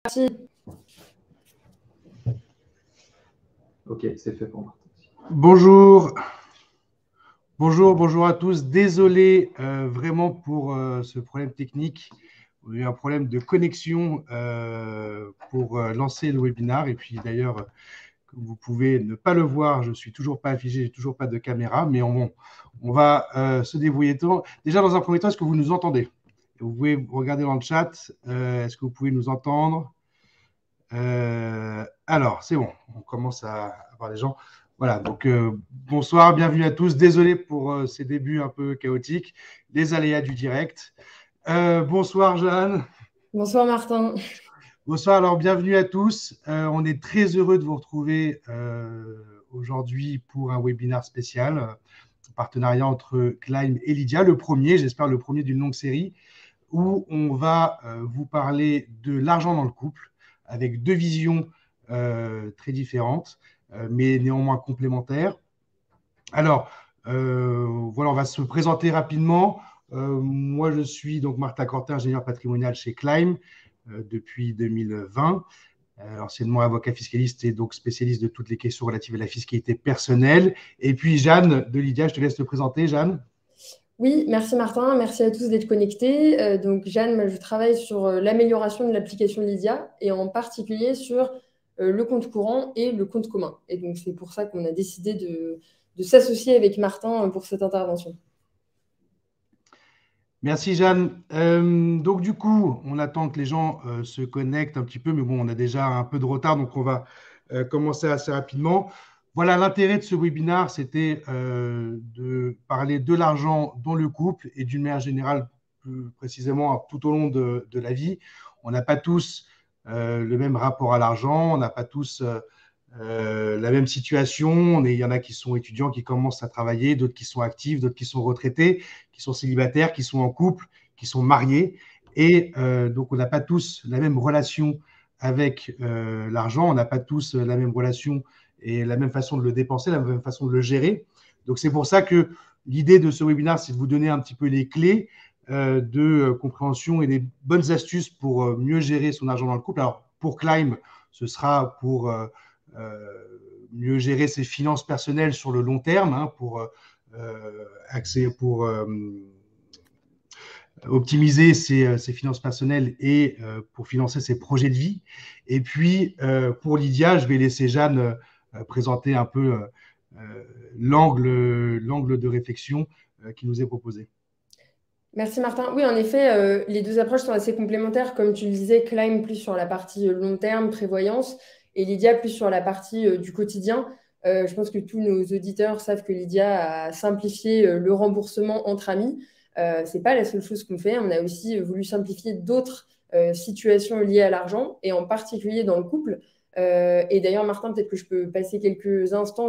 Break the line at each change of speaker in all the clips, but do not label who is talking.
Merci.
Ok, c'est fait pour moi.
Bonjour. Bonjour à tous. Désolé vraiment pour ce problème technique. On a eu un problème de connexion pour lancer le webinaire. Et puis d'ailleurs, comme vous pouvez ne pas le voir, je ne suis toujours pas affiché, je n'ai toujours pas de caméra, mais on va se débrouiller. Déjà, dans un premier temps, est-ce que vous nous entendez? Vous pouvez regarder dans le chat. Est-ce que vous pouvez nous entendre? Alors, c'est bon, on commence à avoir les gens. Voilà, donc bonsoir, bienvenue à tous. Désolé pour ces débuts un peu chaotiques, les aléas du direct. Bonsoir Jeanne.
Bonsoir Martin.
Bonsoir, alors bienvenue à tous. On est très heureux de vous retrouver aujourd'hui pour un webinaire spécial, en partenariat entre Climb et Lydia, le premier, j'espère le premier d'une longue série, où on va vous parler de l'argent dans le couple, avec deux visions très différentes, mais néanmoins complémentaires. Alors, voilà, on va se présenter rapidement. Moi, je suis donc Martin Cortin, ingénieur patrimonial chez Climb depuis 2020. Anciennement avocat fiscaliste et donc spécialiste de toutes les questions relatives à la fiscalité personnelle. Et puis Jeanne de Lydia, je te laisse te présenter, Jeanne.
Oui, merci Martin, merci à tous d'être connectés. Donc Jeanne, je travaille sur l'amélioration de l'application Lydia et en particulier sur le compte courant et le compte commun. Et donc c'est pour ça qu'on a décidé de s'associer avec Martin pour cette intervention.
Merci Jeanne. Donc du coup, on attend que les gens se connectent un petit peu, mais bon, on a déjà un peu de retard, donc on va commencer assez rapidement. Voilà, l'intérêt de ce webinaire, c'était de parler de l'argent dans le couple et d'une manière générale, plus précisément tout au long de la vie. On n'a pas tous le même rapport à l'argent, on n'a pas tous la même situation. Il y en a qui sont étudiants, qui commencent à travailler, d'autres qui sont actifs, d'autres qui sont retraités, qui sont célibataires, qui sont en couple, qui sont mariés. Et donc, on n'a pas tous la même relation avec l'argent, on n'a pas tous la même relation et la même façon de le dépenser, la même façon de le gérer. Donc, c'est pour ça que l'idée de ce webinaire, c'est de vous donner un petit peu les clés de compréhension et des bonnes astuces pour mieux gérer son argent dans le couple. Alors, pour Climb, ce sera pour mieux gérer ses finances personnelles sur le long terme, hein, pour optimiser ses finances personnelles et pour financer ses projets de vie. Et puis, pour Lydia, je vais laisser Jeanne présenter un peu l'angle de réflexion qui nous est proposé.
Merci Martin. Oui, en effet, les deux approches sont assez complémentaires. Comme tu le disais, Climb plus sur la partie long terme, prévoyance, et Lydia plus sur la partie du quotidien. Je pense que tous nos auditeurs savent que Lydia a simplifié le remboursement entre amis. Ce n'est pas la seule chose qu'on fait. On a aussi voulu simplifier d'autres situations liées à l'argent, et en particulier dans le couple. Et d'ailleurs, Martin, peut-être que je peux passer quelques instants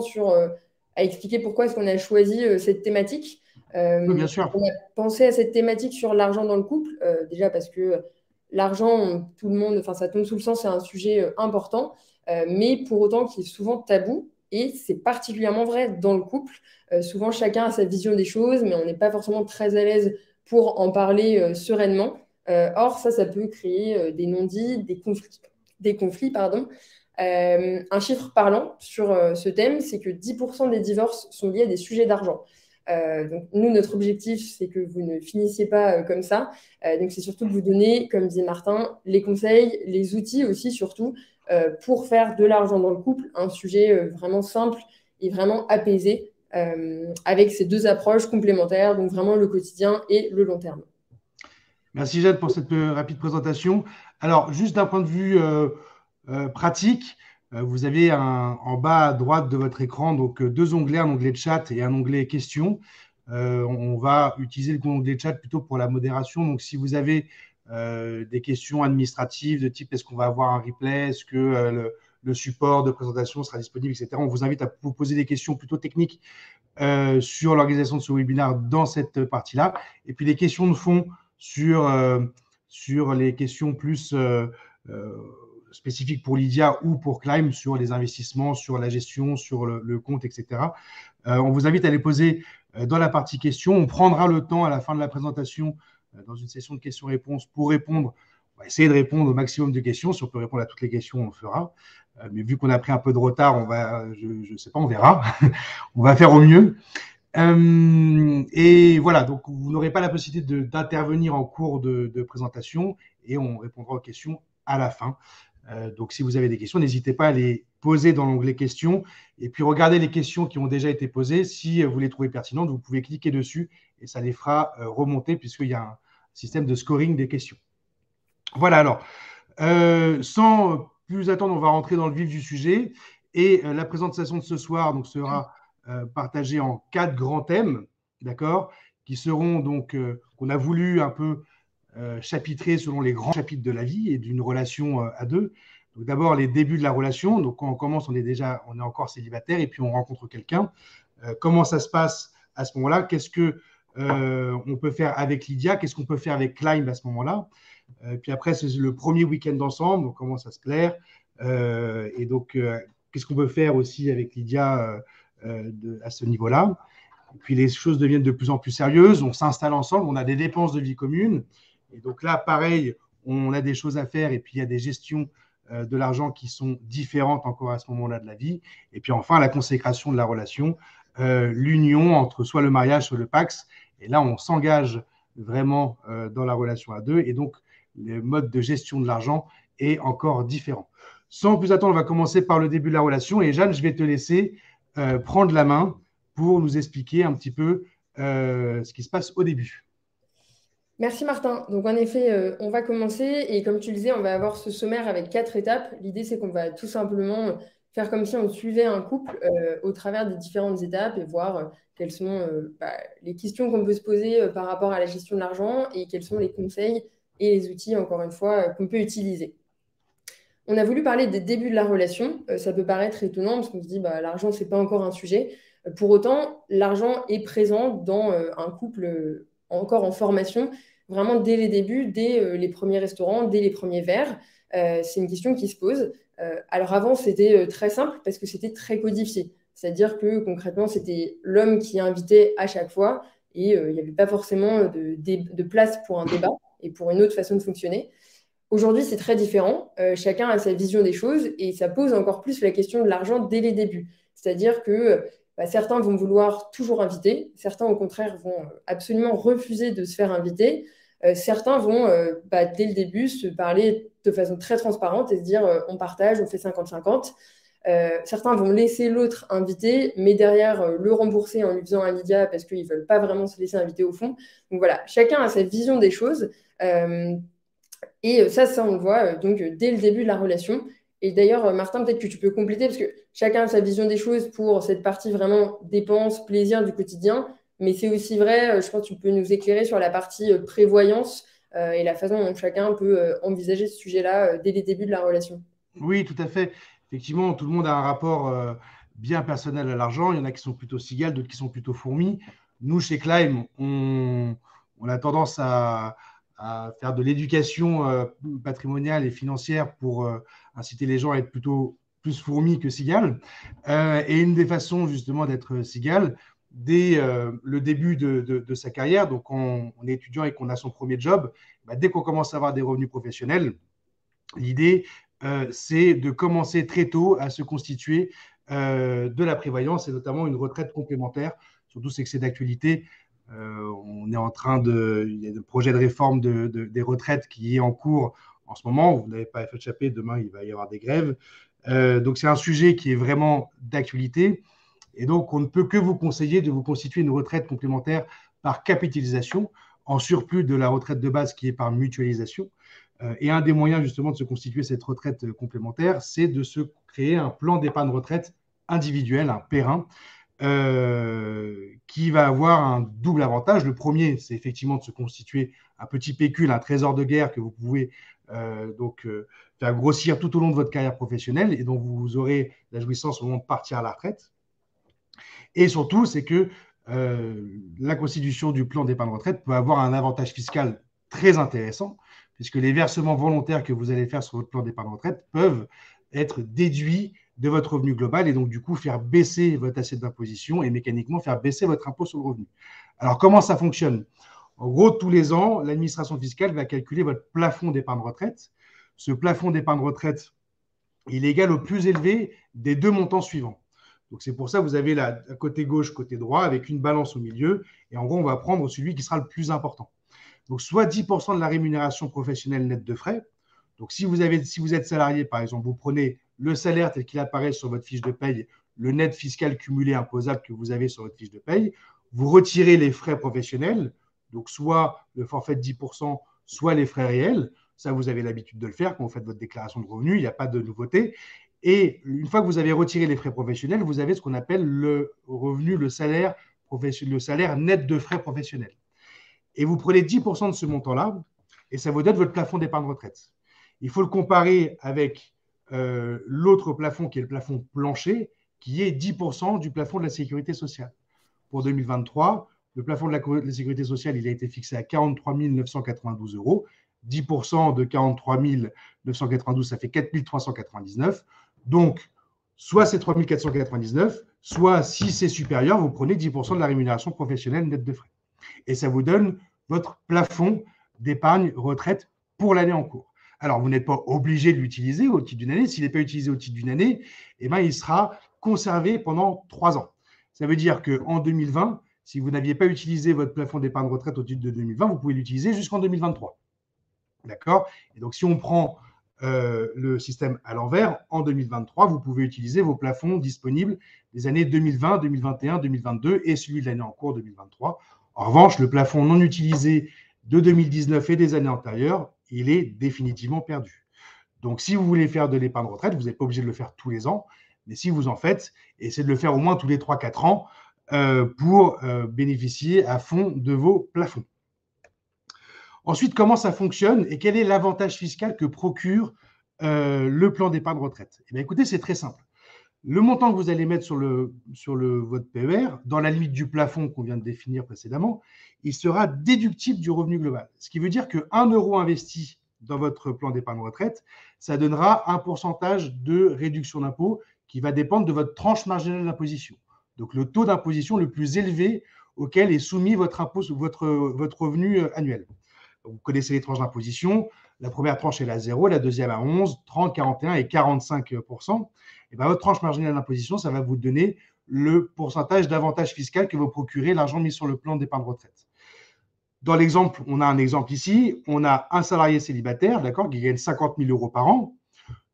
à expliquer pourquoi est-ce qu'on a choisi cette thématique.
Oui, bien sûr.
On a pensé à cette thématique sur l'argent dans le couple, déjà parce que l'argent, tout le monde, enfin ça tombe sous le sens, c'est un sujet important, mais pour autant qui est souvent tabou, et c'est particulièrement vrai dans le couple. Souvent, chacun a sa vision des choses, mais on n'est pas forcément très à l'aise pour en parler sereinement. Or, ça peut créer des non-dits, des conflits, pardon. Un chiffre parlant sur ce thème, c'est que 10% des divorces sont liés à des sujets d'argent. Donc nous, notre objectif, c'est que vous ne finissiez pas comme ça. Donc c'est surtout de vous donner, comme disait Martin, les conseils, les outils aussi surtout, pour faire de l'argent dans le couple un sujet vraiment simple et vraiment apaisé, avec ces deux approches complémentaires, donc vraiment le quotidien et le long terme.
Merci Jeanne pour cette rapide présentation. Alors, juste d'un point de vue pratique, vous avez en bas à droite de votre écran donc deux onglets, un onglet chat et un onglet questions. On va utiliser le onglet chat plutôt pour la modération. Donc, si vous avez des questions administratives de type est-ce qu'on va avoir un replay, est-ce que le support de présentation sera disponible, etc., on vous invite à vous poser des questions plutôt techniques sur l'organisation de ce webinaire dans cette partie-là. Et puis, les questions de fond sur les questions plus spécifiques pour Lydia ou pour Climb, sur les investissements, sur la gestion, sur le compte, etc. On vous invite à les poser dans la partie questions. On prendra le temps à la fin de la présentation, dans une session de questions-réponses, pour répondre On va essayer de répondre au maximum de questions. Si on peut répondre à toutes les questions, on le fera. Mais vu qu'on a pris un peu de retard, je ne sais pas, on verra. On va faire au mieux. Et voilà, donc vous n'aurez pas la possibilité d'intervenir en cours de présentation et on répondra aux questions à la fin. Donc si vous avez des questions, n'hésitez pas à les poser dans l'onglet questions et puis regardez les questions qui ont déjà été posées. Si vous les trouvez pertinentes, vous pouvez cliquer dessus et ça les fera remonter puisqu'il y a un système de scoring des questions. Voilà, alors, sans plus attendre, on va rentrer dans le vif du sujet et la présentation de ce soir donc, sera partagée en 4 grands thèmes, d'accord, qui seront donc, qu'on a voulu un peu chapitrer selon les grands chapitres de la vie et d'une relation à deux. Donc d'abord les débuts de la relation. Donc quand on commence, on est encore célibataire et puis on rencontre quelqu'un. Comment ça se passe à ce moment-là? Qu'est-ce que on peut faire avec Lydia? Qu'est-ce qu'on peut faire avec Climb à ce moment-là? Puis après, c'est le premier week-end ensemble. On commence à se plaire. Et donc, qu'est-ce qu'on peut faire aussi avec Lydia à ce niveau-là? Et puis les choses deviennent de plus en plus sérieuses. On s'installe ensemble. On a des dépenses de vie commune. Et donc là, pareil, on a des choses à faire et puis il y a des gestions de l'argent qui sont différentes encore à ce moment-là de la vie. Et puis enfin, la consécration de la relation, l'union entre soit le mariage, soit le Pacs. Et là, on s'engage vraiment dans la relation à deux. Et donc, le mode de gestion de l'argent est encore différent. Sans plus attendre, on va commencer par le début de la relation. Et Jeanne, je vais te laisser prendre la main pour nous expliquer un petit peu ce qui se passe au début.
Merci Martin. Donc en effet, on va commencer et comme tu le disais, on va avoir ce sommaire avec 4 étapes. L'idée, c'est qu'on va tout simplement faire comme si on suivait un couple au travers des différentes étapes et voir quelles sont les questions qu'on peut se poser par rapport à la gestion de l'argent et quels sont les conseils et les outils, encore une fois, qu'on peut utiliser. On a voulu parler des débuts de la relation. Ça peut paraître étonnant parce qu'on se dit l'argent, ce n'est pas encore un sujet. Pour autant, l'argent est présent dans un couple encore en formation, vraiment dès les débuts, dès les premiers restaurants, dès les premiers verres. C'est une question qui se pose. Alors avant, c'était très simple parce que c'était très codifié. C'est-à-dire que concrètement, c'était l'homme qui invitait à chaque fois et il n'y avait pas forcément de place pour un débat et pour une autre façon de fonctionner. Aujourd'hui, c'est très différent. Chacun a sa vision des choses et ça pose encore plus la question de l'argent dès les débuts. C'est-à-dire que certains vont vouloir toujours inviter, certains au contraire vont absolument refuser de se faire inviter. Certains vont, dès le début, se parler de façon très transparente et se dire on partage, on fait 50-50. Certains vont laisser l'autre inviter, mais derrière le rembourser en lui faisant un Lydia parce qu'ils ne veulent pas vraiment se laisser inviter au fond. Donc voilà, chacun a sa vision des choses. Et ça, on le voit donc dès le début de la relation. Et d'ailleurs, Martin, peut-être que tu peux compléter parce que chacun a sa vision des choses pour cette partie vraiment dépenses, plaisir du quotidien. Mais c'est aussi vrai, je pense que tu peux nous éclairer sur la partie prévoyance et la façon dont chacun peut envisager ce sujet-là dès les débuts de la relation.
Oui, tout à fait. Effectivement, tout le monde a un rapport bien personnel à l'argent. Il y en a qui sont plutôt cigales, d'autres qui sont plutôt fourmis. Nous, chez Climb, on a tendance à faire de l'éducation patrimoniale et financière pour inciter les gens à être plutôt plus fourmis que cigales. Et une des façons justement d'être cigale, dès le début de sa carrière, donc on est étudiant et qu'on a son premier job, dès qu'on commence à avoir des revenus professionnels, l'idée, c'est de commencer très tôt à se constituer de la prévoyance et notamment une retraite complémentaire. Surtout, c'est que c'est d'actualité. On est en train il y a le projet de réforme des retraites qui est en cours en ce moment. Vous n'avez pas fait échapper, demain il va y avoir des grèves. Donc c'est un sujet qui est vraiment d'actualité. Et donc on ne peut que vous conseiller de vous constituer une retraite complémentaire par capitalisation, en surplus de la retraite de base qui est par mutualisation. Et un des moyens justement de se constituer cette retraite complémentaire, c'est de se créer un plan d'épargne retraite individuel, un PERIN, qui va avoir un double avantage. Le premier, c'est effectivement de se constituer un petit pécule, un trésor de guerre que vous pouvez faire grossir tout au long de votre carrière professionnelle et dont vous aurez la jouissance au moment de partir à la retraite. Et surtout, c'est que la constitution du plan d'épargne retraite peut avoir un avantage fiscal très intéressant, puisque les versements volontaires que vous allez faire sur votre plan d'épargne retraite peuvent être déduits de votre revenu global et donc du coup faire baisser votre assiette d'imposition et mécaniquement faire baisser votre impôt sur le revenu. Alors comment ça fonctionne? En gros, tous les ans, l'administration fiscale va calculer votre plafond d'épargne retraite. Ce plafond d'épargne retraite, il est égal au plus élevé des deux montants suivants. Donc, c'est pour ça que vous avez là, côté gauche, côté droit, avec une balance au milieu. Et en gros, on va prendre celui qui sera le plus important. Donc, soit 10% de la rémunération professionnelle nette de frais. Donc, si vous êtes salarié, par exemple, vous prenez le salaire tel qu'il apparaît sur votre fiche de paye, le net fiscal cumulé imposable que vous avez sur votre fiche de paye, vous retirez les frais professionnels, donc soit le forfait de 10%, soit les frais réels. Ça, vous avez l'habitude de le faire quand vous faites votre déclaration de revenus, il n'y a pas de nouveauté. Et une fois que vous avez retiré les frais professionnels, vous avez ce qu'on appelle le revenu, le salaire net de frais professionnels. Et vous prenez 10% de ce montant-là, et ça vous donne votre plafond d'épargne retraite. Il faut le comparer avec l'autre plafond, qui est le plafond plancher, qui est 10% du plafond de la sécurité sociale. Pour 2023, le plafond de la sécurité sociale, il a été fixé à 43 992 euros. 10% de 43 992, ça fait 4 399. Donc, soit c'est 3 499, soit si c'est supérieur, vous prenez 10% de la rémunération professionnelle nette de frais. Et ça vous donne votre plafond d'épargne retraite pour l'année en cours. Alors, vous n'êtes pas obligé de l'utiliser au titre d'une année. S'il n'est pas utilisé au titre d'une année, eh ben, il sera conservé pendant 3 ans. Ça veut dire qu'en 2020, si vous n'aviez pas utilisé votre plafond d'épargne retraite au titre de 2020, vous pouvez l'utiliser jusqu'en 2023. D'accord? Et donc, si on prend le système à l'envers, en 2023, vous pouvez utiliser vos plafonds disponibles des années 2020, 2021, 2022 et celui de l'année en cours 2023. En revanche, le plafond non utilisé de 2019 et des années antérieures, il est définitivement perdu. Donc, si vous voulez faire de l'épargne retraite, vous n'êtes pas obligé de le faire tous les ans, mais si vous en faites, essayez de le faire au moins tous les 3-4 ans pour bénéficier à fond de vos plafonds. Ensuite, comment ça fonctionne et quel est l'avantage fiscal que procure le plan d'épargne retraite? Eh bien, écoutez, c'est très simple. Le montant que vous allez mettre sur votre PER, dans la limite du plafond qu'on vient de définir précédemment, il sera déductible du revenu global. Ce qui veut dire que 1 euro investi dans votre plan d'épargne retraite, ça donnera un pourcentage de réduction d'impôt qui va dépendre de votre tranche marginale d'imposition. Donc, le taux d'imposition le plus élevé auquel est soumis votre revenu annuel. Donc, vous connaissez les tranches d'imposition. La première tranche est à 0, la deuxième à 11, 30, 41 et 45%. Et bien, votre tranche marginale d'imposition, ça va vous donner le pourcentage d'avantage fiscal que vous procurez l'argent mis sur le plan d'épargne retraite. Dans l'exemple, on a un exemple ici. On a un salarié célibataire, d'accord, qui gagne 50 000 euros par an.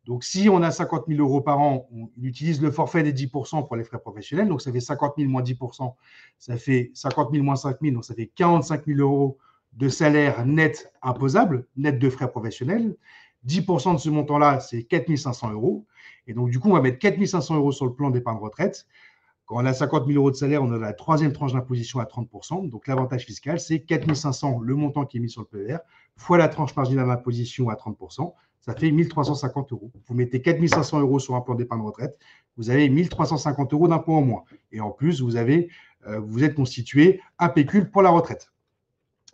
Donc, si on a 50 000 euros par an, on utilise le forfait des 10% pour les frais professionnels. Donc, ça fait 50 000 moins 10%. Ça fait 50 000 moins 5 000. Donc, ça fait 45 000 euros de salaire net imposable, net de frais professionnels. 10% de ce montant-là, c'est 4 500 euros. Et donc, du coup, on va mettre 4 500 euros sur le plan d'épargne retraite. Quand on a 50 000 euros de salaire, on a la troisième tranche d'imposition à 30%. Donc, l'avantage fiscal, c'est 4 500, le montant qui est mis sur le PER, fois la tranche marginale d'imposition à 30%. Ça fait 1 350 euros. Vous mettez 4 500 euros sur un plan d'épargne retraite, vous avez 1 350 euros d'impôt en moins. Et en plus, vous êtes constitué un pécule pour la retraite.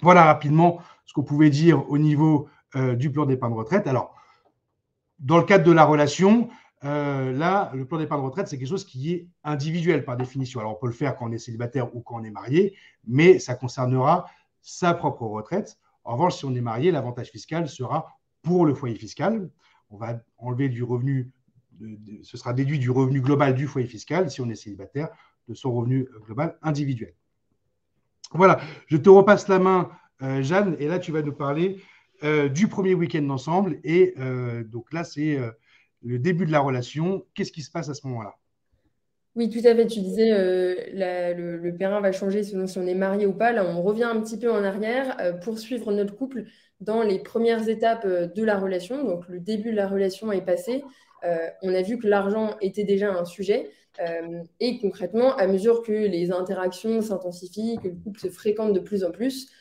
Voilà rapidement ce qu'on pouvait dire au niveau du plan d'épargne retraite. Alors, dans le cadre de la relation, là, le plan d'épargne retraite, c'est quelque chose qui est individuel par définition. Alors, on peut le faire quand on est célibataire ou quand on est marié, mais ça concernera sa propre retraite. En revanche, si on est marié, l'avantage fiscal sera pour le foyer fiscal. On va enlever du revenu, ce sera déduit du revenu global du foyer fiscal, si on est célibataire, de son revenu global individuel. Voilà, je te repasse la main, Jeanne, et là, tu vas nous parler du premier week-end d'ensemble. Et donc là, c'est le début de la relation. Qu'est-ce qui se passe à ce moment-là?
Oui, tout à fait. Tu disais, le terrain va changer selon si on est marié ou pas. Là, on revient un petit peu en arrière pour suivre notre couple dans les premières étapes de la relation. Donc, le début de la relation est passé. On a vu que l'argent était déjà un sujet. Et concrètement, à mesure que les interactions s'intensifient, que le couple se fréquente de plus en plus,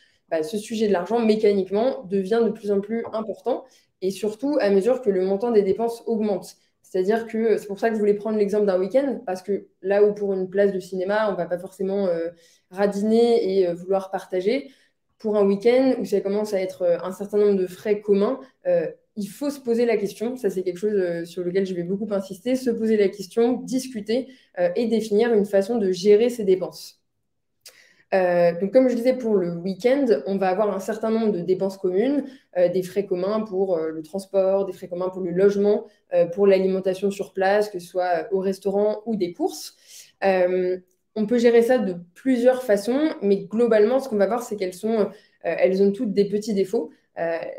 ce sujet de l'argent, mécaniquement, devient de plus en plus important. Et surtout, à mesure que le montant des dépenses augmente. C'est-à-dire que c'est pour ça que je voulais prendre l'exemple d'un week-end, parce que là où pour une place de cinéma, on ne va pas forcément radiner et vouloir partager, pour un week-end où ça commence à être un certain nombre de frais communs, il faut se poser la question. Ça, c'est quelque chose sur lequel je vais beaucoup insister. Se poser la question, discuter et définir une façon de gérer ses dépenses. Donc, comme je disais, pour le week-end, on va avoir un certain nombre de dépenses communes, des frais communs pour le transport, des frais communs pour le logement, pour l'alimentation sur place, que ce soit au restaurant ou des courses. On peut gérer ça de plusieurs façons, mais globalement, ce qu'on va voir, c'est elles ont toutes des petits défauts.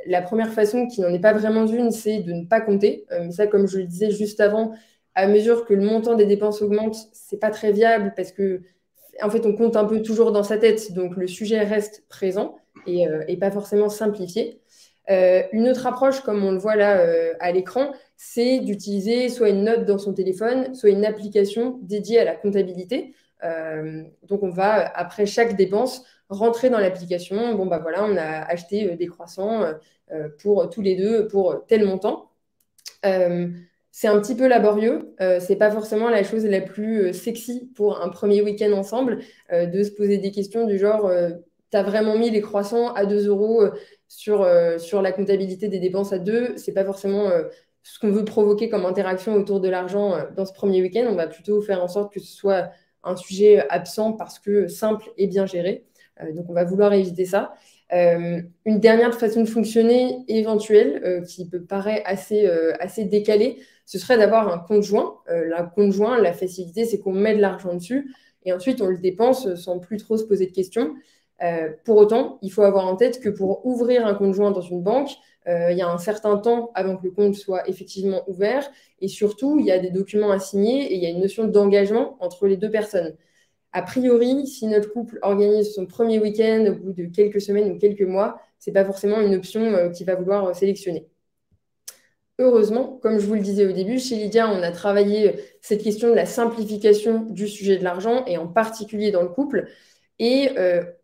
La première façon, qui n'en est pas vraiment une, c'est de ne pas compter. Mais ça, comme je le disais juste avant, à mesure que le montant des dépenses augmente, c'est pas très viable parce que en fait, on compte un peu toujours dans sa tête, donc le sujet reste présent et pas forcément simplifié. Une autre approche, comme on le voit là à l'écran, c'est d'utiliser soit une note dans son téléphone, soit une application dédiée à la comptabilité. Donc, on va, après chaque dépense, rentrer dans l'application. Bon, bah voilà, on a acheté des croissants pour tous les deux pour tel montant. C'est un petit peu laborieux. C'est pas forcément la chose la plus sexy pour un premier week-end ensemble de se poser des questions du genre t'as vraiment mis les croissants à 2 euros sur la comptabilité des dépenses à deux. C'est pas forcément ce qu'on veut provoquer comme interaction autour de l'argent dans ce premier week-end. On va plutôt faire en sorte que ce soit un sujet absent parce que simple et bien géré. Donc on va vouloir éviter ça. Une dernière façon de fonctionner éventuelle, qui peut paraître assez décalée, ce serait d'avoir un compte joint. Compte joint, la facilité, c'est qu'on met de l'argent dessus et ensuite on le dépense sans plus trop se poser de questions. Pour autant, il faut avoir en tête que pour ouvrir un compte joint dans une banque, il y a un certain temps avant que le compte soit effectivement ouvert et surtout, il y a des documents à signer et il y a une notion d'engagement entre les deux personnes. A priori, si notre couple organise son premier week-end au bout de quelques semaines ou quelques mois, ce n'est pas forcément une option qu'il va vouloir sélectionner. Heureusement, comme je vous le disais au début, chez Lydia, on a travaillé cette question de la simplification du sujet de l'argent et en particulier dans le couple. Et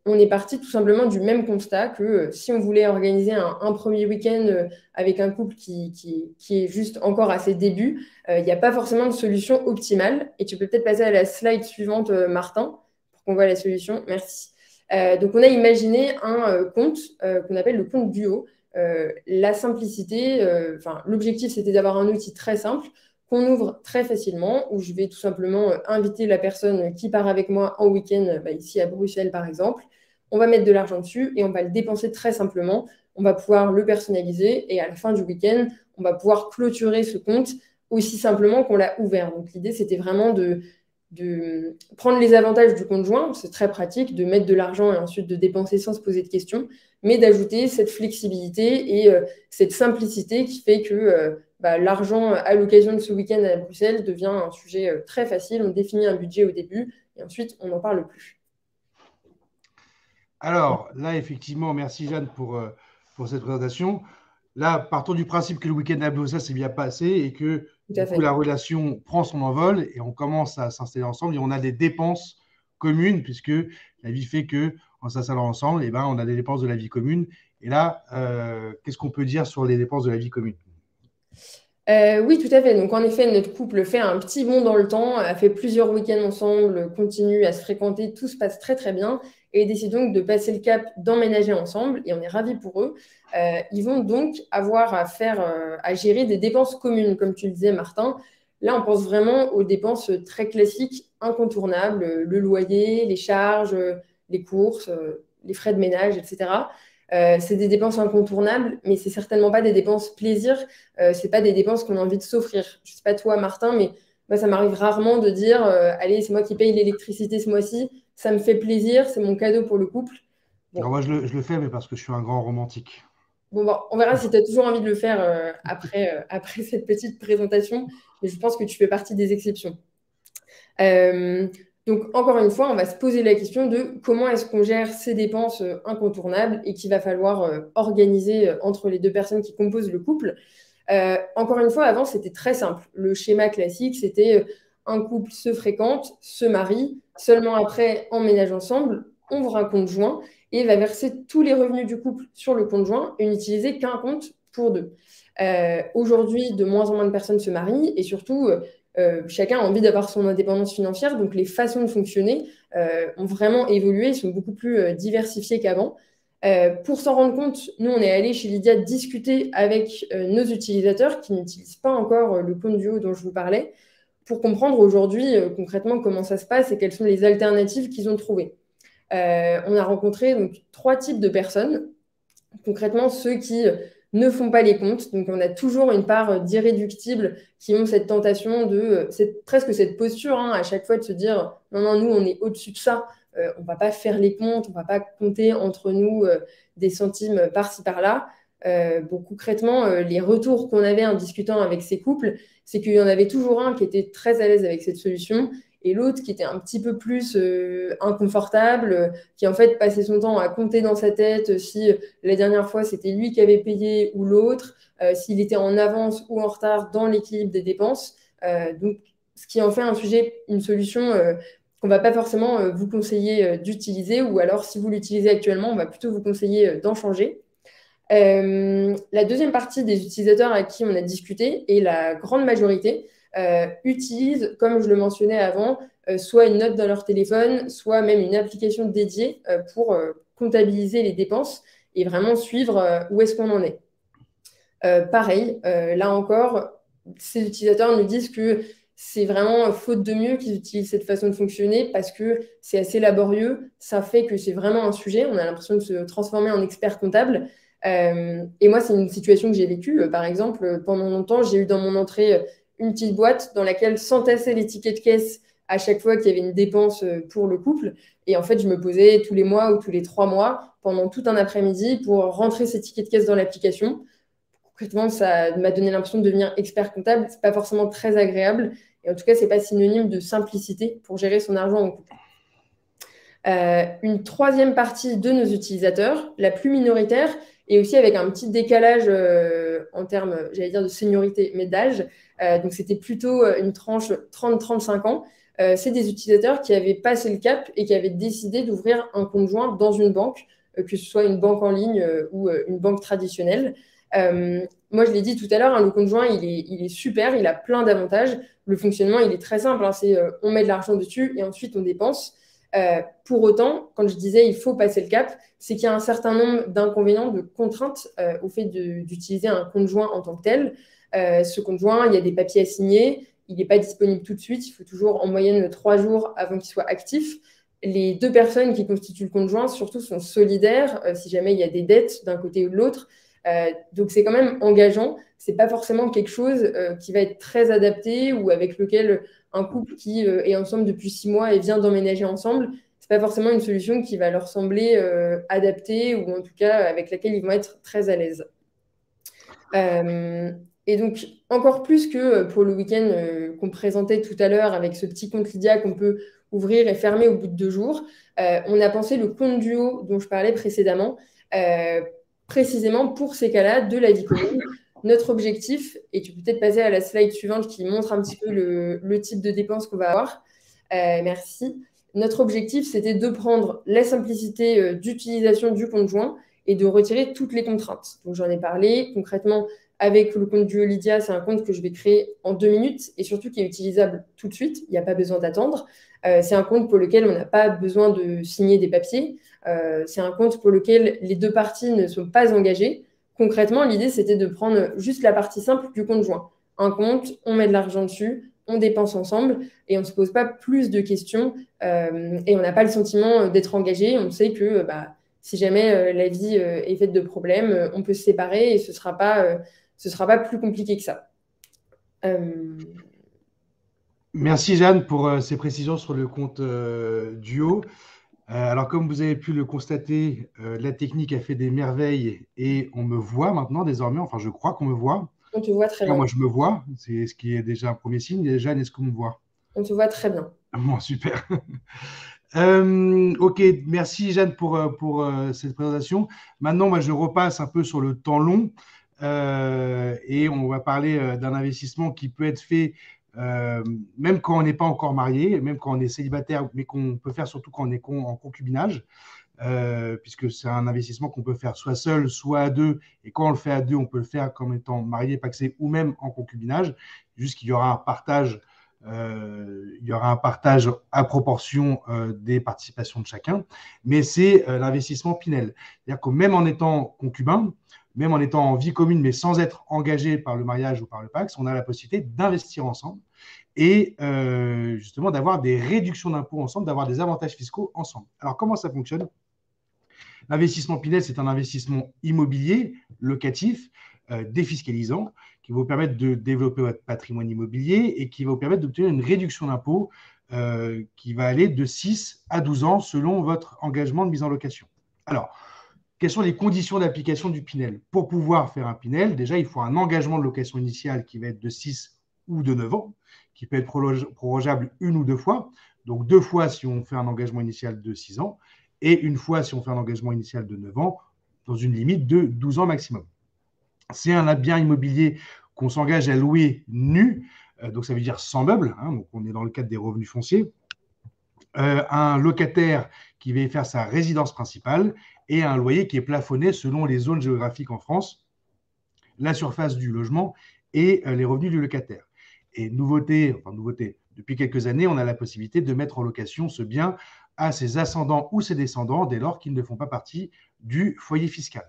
on est parti tout simplement du même constat que si on voulait organiser un premier week-end avec un couple qui est juste encore à ses débuts, il n'y a pas forcément de solution optimale. Et tu peux peut-être passer à la slide suivante, Martin, pour qu'on voit la solution. Merci. Donc, on a imaginé un compte qu'on appelle le compte duo. La simplicité, l'objectif, c'était d'avoir un outil très simple qu'on ouvre très facilement, où je vais tout simplement inviter la personne qui part avec moi en week-end, ici à Bruxelles par exemple. On va mettre de l'argent dessus et on va le dépenser très simplement. On va pouvoir le personnaliser et à la fin du week-end, on va pouvoir clôturer ce compte aussi simplement qu'on l'a ouvert. Donc l'idée, c'était vraiment de prendre les avantages du compte joint, c'est très pratique, de mettre de l'argent et ensuite de dépenser sans se poser de questions, mais d'ajouter cette flexibilité et cette simplicité qui fait que l'argent à l'occasion de ce week-end à Bruxelles devient un sujet très facile. On définit un budget au début et ensuite on n'en parle plus.
Alors là, effectivement, merci Jeanne pour cette présentation. Là, partons du principe que le week-end à Bruxelles s'est bien passé et que du coup, la relation prend son envol et on commence à s'installer ensemble et on a des dépenses communes puisque la vie fait que en s'installant ensemble, on a des dépenses de la vie commune. Et là, qu'est-ce qu'on peut dire sur les dépenses de la vie commune ?
Oui, tout à fait. Donc, en effet, notre couple fait un petit bond dans le temps, a fait plusieurs week-ends ensemble, continue à se fréquenter, tout se passe très, très bien et décide donc de passer le cap d'emménager ensemble et on est ravis pour eux. Ils vont donc avoir à gérer des dépenses communes, comme tu le disais, Martin. Là, on pense vraiment aux dépenses très classiques, incontournables, le loyer, les charges, les courses, les frais de ménage, etc. C'est des dépenses incontournables, mais c'est certainement pas des dépenses plaisir. C'est pas des dépenses qu'on a envie de s'offrir. Je sais pas toi, Martin, mais moi, ça m'arrive rarement de dire allez, c'est moi qui paye l'électricité ce mois-ci, ça me fait plaisir, c'est mon cadeau pour le couple.
Bon. Alors moi, je le fais, mais parce que je suis un grand romantique.
Bon, on verra si tu as toujours envie de le faire après cette petite présentation, mais je pense que tu fais partie des exceptions. Donc, encore une fois, on va se poser la question de comment est-ce qu'on gère ces dépenses incontournables et qu'il va falloir organiser entre les deux personnes qui composent le couple. Encore une fois, avant, c'était très simple. Le schéma classique, c'était un couple se fréquente, se marie, seulement après emménage ensemble, ouvre un compte joint et va verser tous les revenus du couple sur le compte joint et n'utiliser qu'un compte pour deux. Aujourd'hui, de moins en moins de personnes se marient et surtout, chacun a envie d'avoir son indépendance financière, donc les façons de fonctionner ont vraiment évolué, sont beaucoup plus diversifiées qu'avant. Pour s'en rendre compte, nous, on est allé chez Lydia discuter avec nos utilisateurs qui n'utilisent pas encore le compte duo dont je vous parlais, pour comprendre aujourd'hui concrètement comment ça se passe et quelles sont les alternatives qu'ils ont trouvées. On a rencontré donc 3 types de personnes. Concrètement, ceux qui ne font pas les comptes. Donc, on a toujours une part d'irréductibles qui ont cette tentation presque cette posture, à chaque fois de se dire, non, non, nous, on est au-dessus de ça. On ne va pas faire les comptes, on ne va pas compter entre nous des centimes par-ci, par-là. Bon, concrètement, les retours qu'on avait en discutant avec ces couples, c'est qu'il y en avait toujours un qui était très à l'aise avec cette solution et l'autre qui était un petit peu plus inconfortable, qui en fait passait son temps à compter dans sa tête si la dernière fois c'était lui qui avait payé ou l'autre, s'il était en avance ou en retard dans l'équilibre des dépenses. Donc, ce qui en fait une solution qu'on ne va pas forcément vous conseiller d'utiliser, ou alors si vous l'utilisez actuellement, on va plutôt vous conseiller d'en changer. La deuxième partie des utilisateurs à qui on a discuté, et la grande majorité, utilisent, comme je le mentionnais avant, soit une note dans leur téléphone, soit même une application dédiée pour comptabiliser les dépenses et vraiment suivre où est-ce qu'on en est. Pareil, là encore, ces utilisateurs nous disent que c'est vraiment faute de mieux qu'ils utilisent cette façon de fonctionner parce que c'est assez laborieux. Ça fait que c'est vraiment un sujet. On a l'impression de se transformer en expert comptable. Et moi, c'est une situation que j'ai vécue. Par exemple, pendant longtemps, j'ai eu dans mon entrée une petite boîte dans laquelle s'entassaient les tickets de caisse à chaque fois qu'il y avait une dépense pour le couple. Et en fait, je me posais tous les mois ou tous les 3 mois pendant tout un après-midi pour rentrer ces tickets de caisse dans l'application. Concrètement, ça m'a donné l'impression de devenir expert comptable. C'est pas forcément très agréable. Et en tout cas, c'est pas synonyme de simplicité pour gérer son argent en couple. Une troisième partie de nos utilisateurs, la plus minoritaire, et aussi avec un petit décalage en termes, j'allais dire, de seniorité, mais d'âge. Donc, c'était plutôt une tranche 30-35 ans. C'est des utilisateurs qui avaient passé le cap et qui avaient décidé d'ouvrir un compte joint dans une banque, que ce soit une banque en ligne ou une banque traditionnelle. Moi, je l'ai dit tout à l'heure, le compte joint, il est super, il a plein d'avantages. Le fonctionnement, il est très simple. C'est on met de l'argent dessus et ensuite on dépense. Pour autant, quand je disais il faut passer le cap, c'est qu'il y a un certain nombre d'inconvénients, de contraintes au fait d'utiliser un compte joint en tant que tel. Ce compte joint, il y a des papiers à signer, il n'est pas disponible tout de suite, il faut toujours en moyenne 3 jours avant qu'il soit actif. Les 2 personnes qui constituent le compte joint, surtout, sont solidaires si jamais il y a des dettes d'un côté ou de l'autre. Donc, c'est quand même engageant. Ce n'est pas forcément quelque chose qui va être très adapté ou avec lequel un couple qui est ensemble depuis 6 mois et vient d'emménager ensemble, ce n'est pas forcément une solution qui va leur sembler adaptée ou en tout cas avec laquelle ils vont être très à l'aise. Et donc, encore plus que pour le week-end qu'on présentait tout à l'heure avec ce petit compte Lydia qu'on peut ouvrir et fermer au bout de 2 jours, on a pensé le compte duo dont je parlais précédemment, précisément pour ces cas-là de la vie commune. Notre objectif, et tu peux peut-être passer à la slide suivante qui montre un petit peu le type de dépenses qu'on va avoir. Merci. Notre objectif, c'était de prendre la simplicité d'utilisation du compte joint et de retirer toutes les contraintes. Donc, j'en ai parlé. Concrètement, avec le compte Duo Lydia, c'est un compte que je vais créer en 2 minutes et surtout qui est utilisable tout de suite. Il n'y a pas besoin d'attendre. C'est un compte pour lequel on n'a pas besoin de signer des papiers. C'est un compte pour lequel les 2 parties ne sont pas engagées. Concrètement, l'idée, c'était de prendre juste la partie simple du compte joint. Un compte, on met de l'argent dessus, on dépense ensemble et on ne se pose pas plus de questions et on n'a pas le sentiment d'être engagé. On sait que si jamais la vie est faite de problèmes, on peut se séparer et ce sera pas plus compliqué que ça.
Merci Jeanne pour ces précisions sur le compte Duo. Alors, comme vous avez pu le constater, la technique a fait des merveilles et on me voit maintenant désormais. Enfin, je crois qu'on me voit.
On te voit très bien.
Moi, je me vois. C'est ce qui est déjà un premier signe. Jeanne, est-ce qu'on me voit?
On te voit très bien.
Bon, super. Ok, merci Jeanne pour cette présentation. Maintenant, moi, je repasse un peu sur le temps long et on va parler d'un investissement qui peut être fait même quand on n'est pas encore marié, même quand on est célibataire, mais qu'on peut faire surtout quand on est en concubinage, puisque c'est un investissement qu'on peut faire soit seul, soit à 2. Et quand on le fait à 2, on peut le faire comme étant marié, pacsé ou même en concubinage. Juste qu'il y aura un partage. Il y aura un partage à proportion des participations de chacun, mais c'est l'investissement Pinel. C'est-à-dire que même en étant concubin, même en étant en vie commune, mais sans être engagé par le mariage ou par le Pacs, on a la possibilité d'investir ensemble et justement d'avoir des réductions d'impôts ensemble, d'avoir des avantages fiscaux ensemble. Alors, comment ça fonctionne? L'investissement Pinel, c'est un investissement immobilier, locatif, défiscalisant, qui va vous permettre de développer votre patrimoine immobilier et qui va vous permettre d'obtenir une réduction d'impôt qui va aller de 6 à 12 ans selon votre engagement de mise en location. Alors, quelles sont les conditions d'application du Pinel? Pour pouvoir faire un Pinel, déjà, il faut un engagement de location initiale qui va être de 6 ou de 9 ans, qui peut être prorogeable une ou deux fois. Donc, 2 fois si on fait un engagement initial de 6 ans et une fois si on fait un engagement initial de 9 ans, dans une limite de 12 ans maximum. C'est un bien immobilier qu'on s'engage à louer nu, donc ça veut dire sans meubles, hein, donc on est dans le cadre des revenus fonciers. Un locataire qui va y faire sa résidence principale et un loyer qui est plafonné selon les zones géographiques en France, la surface du logement et les revenus du locataire. Et nouveauté, depuis quelques années, on a la possibilité de mettre en location ce bien à ses ascendants ou ses descendants dès lors qu'ils ne font pas partie du foyer fiscal.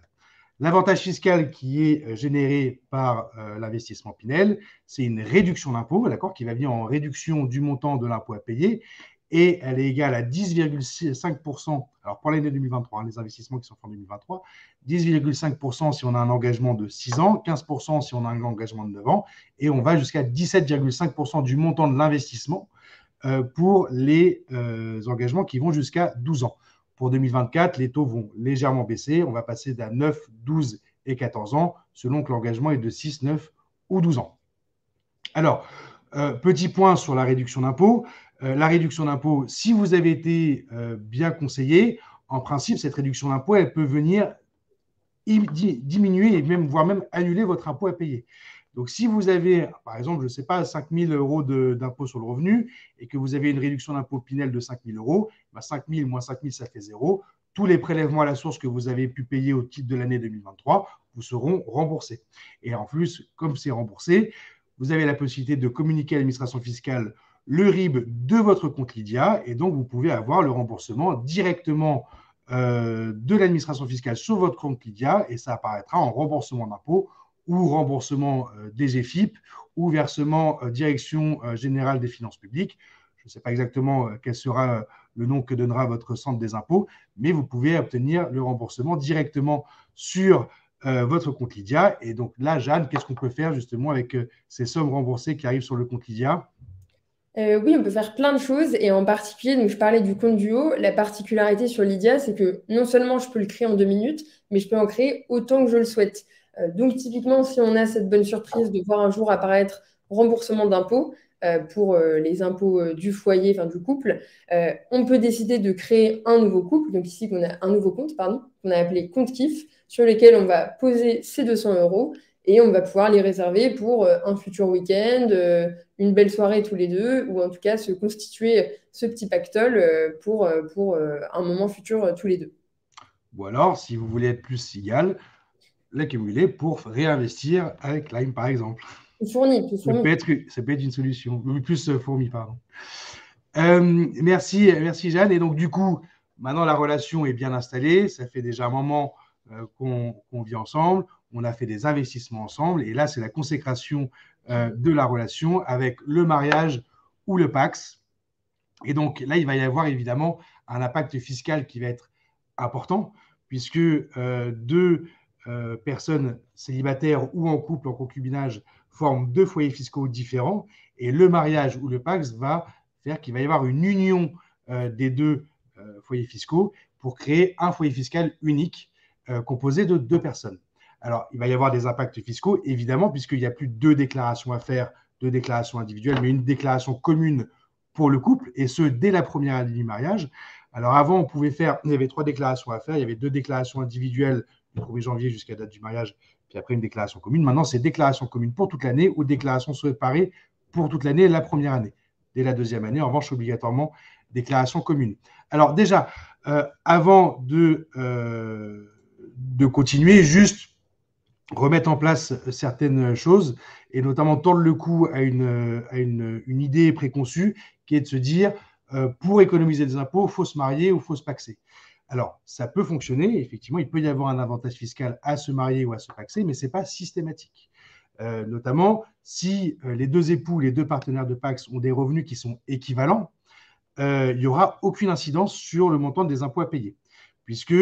L'avantage fiscal qui est généré par l'investissement Pinel, c'est une réduction d'impôt, d'accord, qui va venir en réduction du montant de l'impôt à payer, et elle est égale à 10,5%, alors pour l'année 2023, les investissements qui sont faits en 2023, 10,5% si on a un engagement de 6 ans, 15% si on a un engagement de 9 ans, et on va jusqu'à 17,5% du montant de l'investissement pour les engagements qui vont jusqu'à 12 ans. Pour 2024, les taux vont légèrement baisser. On va passer d'à 9, 12 et 14 ans, selon que l'engagement est de 6, 9 ou 12 ans. Alors, petit point sur la réduction d'impôt. La réduction d'impôt, si vous avez été bien conseillé, en principe, cette réduction d'impôt, elle peut venir diminuer et même, voire même annuler votre impôt à payer. Donc, si vous avez, par exemple, je ne sais pas, 5 000 euros d'impôt sur le revenu et que vous avez une réduction d'impôt Pinel de 5 000 euros, 5 000 moins 5 000, ça fait 0. Tous les prélèvements à la source que vous avez pu payer au titre de l'année 2023 vous seront remboursés. Et en plus, comme c'est remboursé, vous avez la possibilité de communiquer à l'administration fiscale le RIB de votre compte Lydia et donc vous pouvez avoir le remboursement directement de l'administration fiscale sur votre compte Lydia et ça apparaîtra en remboursement d'impôt ou remboursement DGFiP ou versement Direction générale des finances publiques. Je ne sais pas exactement quel sera le nom que donnera votre centre des impôts, mais vous pouvez obtenir le remboursement directement sur votre compte Lydia. Et donc là, Jeanne, qu'est-ce qu'on peut faire justement avec ces sommes remboursées qui arrivent sur le compte Lydia?
Oui, on peut faire plein de choses et en particulier, donc je parlais du compte duo, la particularité sur Lydia, c'est que non seulement je peux le créer en 2 minutes, mais je peux en créer autant que je le souhaite. Donc typiquement, si on a cette bonne surprise de voir un jour apparaître remboursement d'impôts pour les impôts du foyer, enfin du couple, on peut décider de créer un nouveau couple, donc ici on a un nouveau compte, pardon, qu'on a appelé compte kiff, sur lequel on va poser ces 200 euros et on va pouvoir les réserver pour un futur week-end, une belle soirée tous les deux, ou en tout cas se constituer ce petit pactole pour un moment futur tous les deux.
Ou alors, si vous voulez être plus cigale, l'accumuler pour réinvestir avec Lime, par exemple.
Fourni.
Ça peut être une solution. Plus fourmi, pardon. Merci Jeanne. Et donc, du coup, maintenant, la relation est bien installée. Ça fait déjà un moment qu'on vit ensemble. On a fait des investissements ensemble. Et là, c'est la consécration de la relation avec le mariage ou le Pacs. Et donc, là, il va y avoir évidemment un impact fiscal qui va être important, puisque deux personnes célibataires ou en couple, en concubinage, forment 2 foyers fiscaux différents. Et le mariage ou le Pacs va faire qu'il va y avoir une union des 2 foyers fiscaux pour créer un foyer fiscal unique composé de 2 personnes. Alors, il va y avoir des impacts fiscaux, évidemment, puisqu'il n'y a plus 2 déclarations à faire, 2 déclarations individuelles, mais une déclaration commune pour le couple, et ce, dès la première année du mariage. Alors, avant, on pouvait faire, il y avait 3 déclarations à faire, il y avait 2 déclarations individuelles du 1er janvier jusqu'à la date du mariage, puis après une déclaration commune. Maintenant, c'est déclaration commune pour toute l'année ou déclaration séparée pour toute l'année, la première année. Dès la 2e année, en revanche, obligatoirement, déclaration commune. Alors déjà, avant de continuer, juste remettre en place certaines choses et notamment tordre le cou à une idée préconçue qui est de se dire pour économiser des impôts, il faut se marier ou il faut se paxer. Alors, ça peut fonctionner, effectivement, il peut y avoir un avantage fiscal à se marier ou à se paxer, mais ce n'est pas systématique. Notamment, si les deux époux, les deux partenaires de Pacs ont des revenus qui sont équivalents, il n'y aura aucune incidence sur le montant des impôts à payer, puisque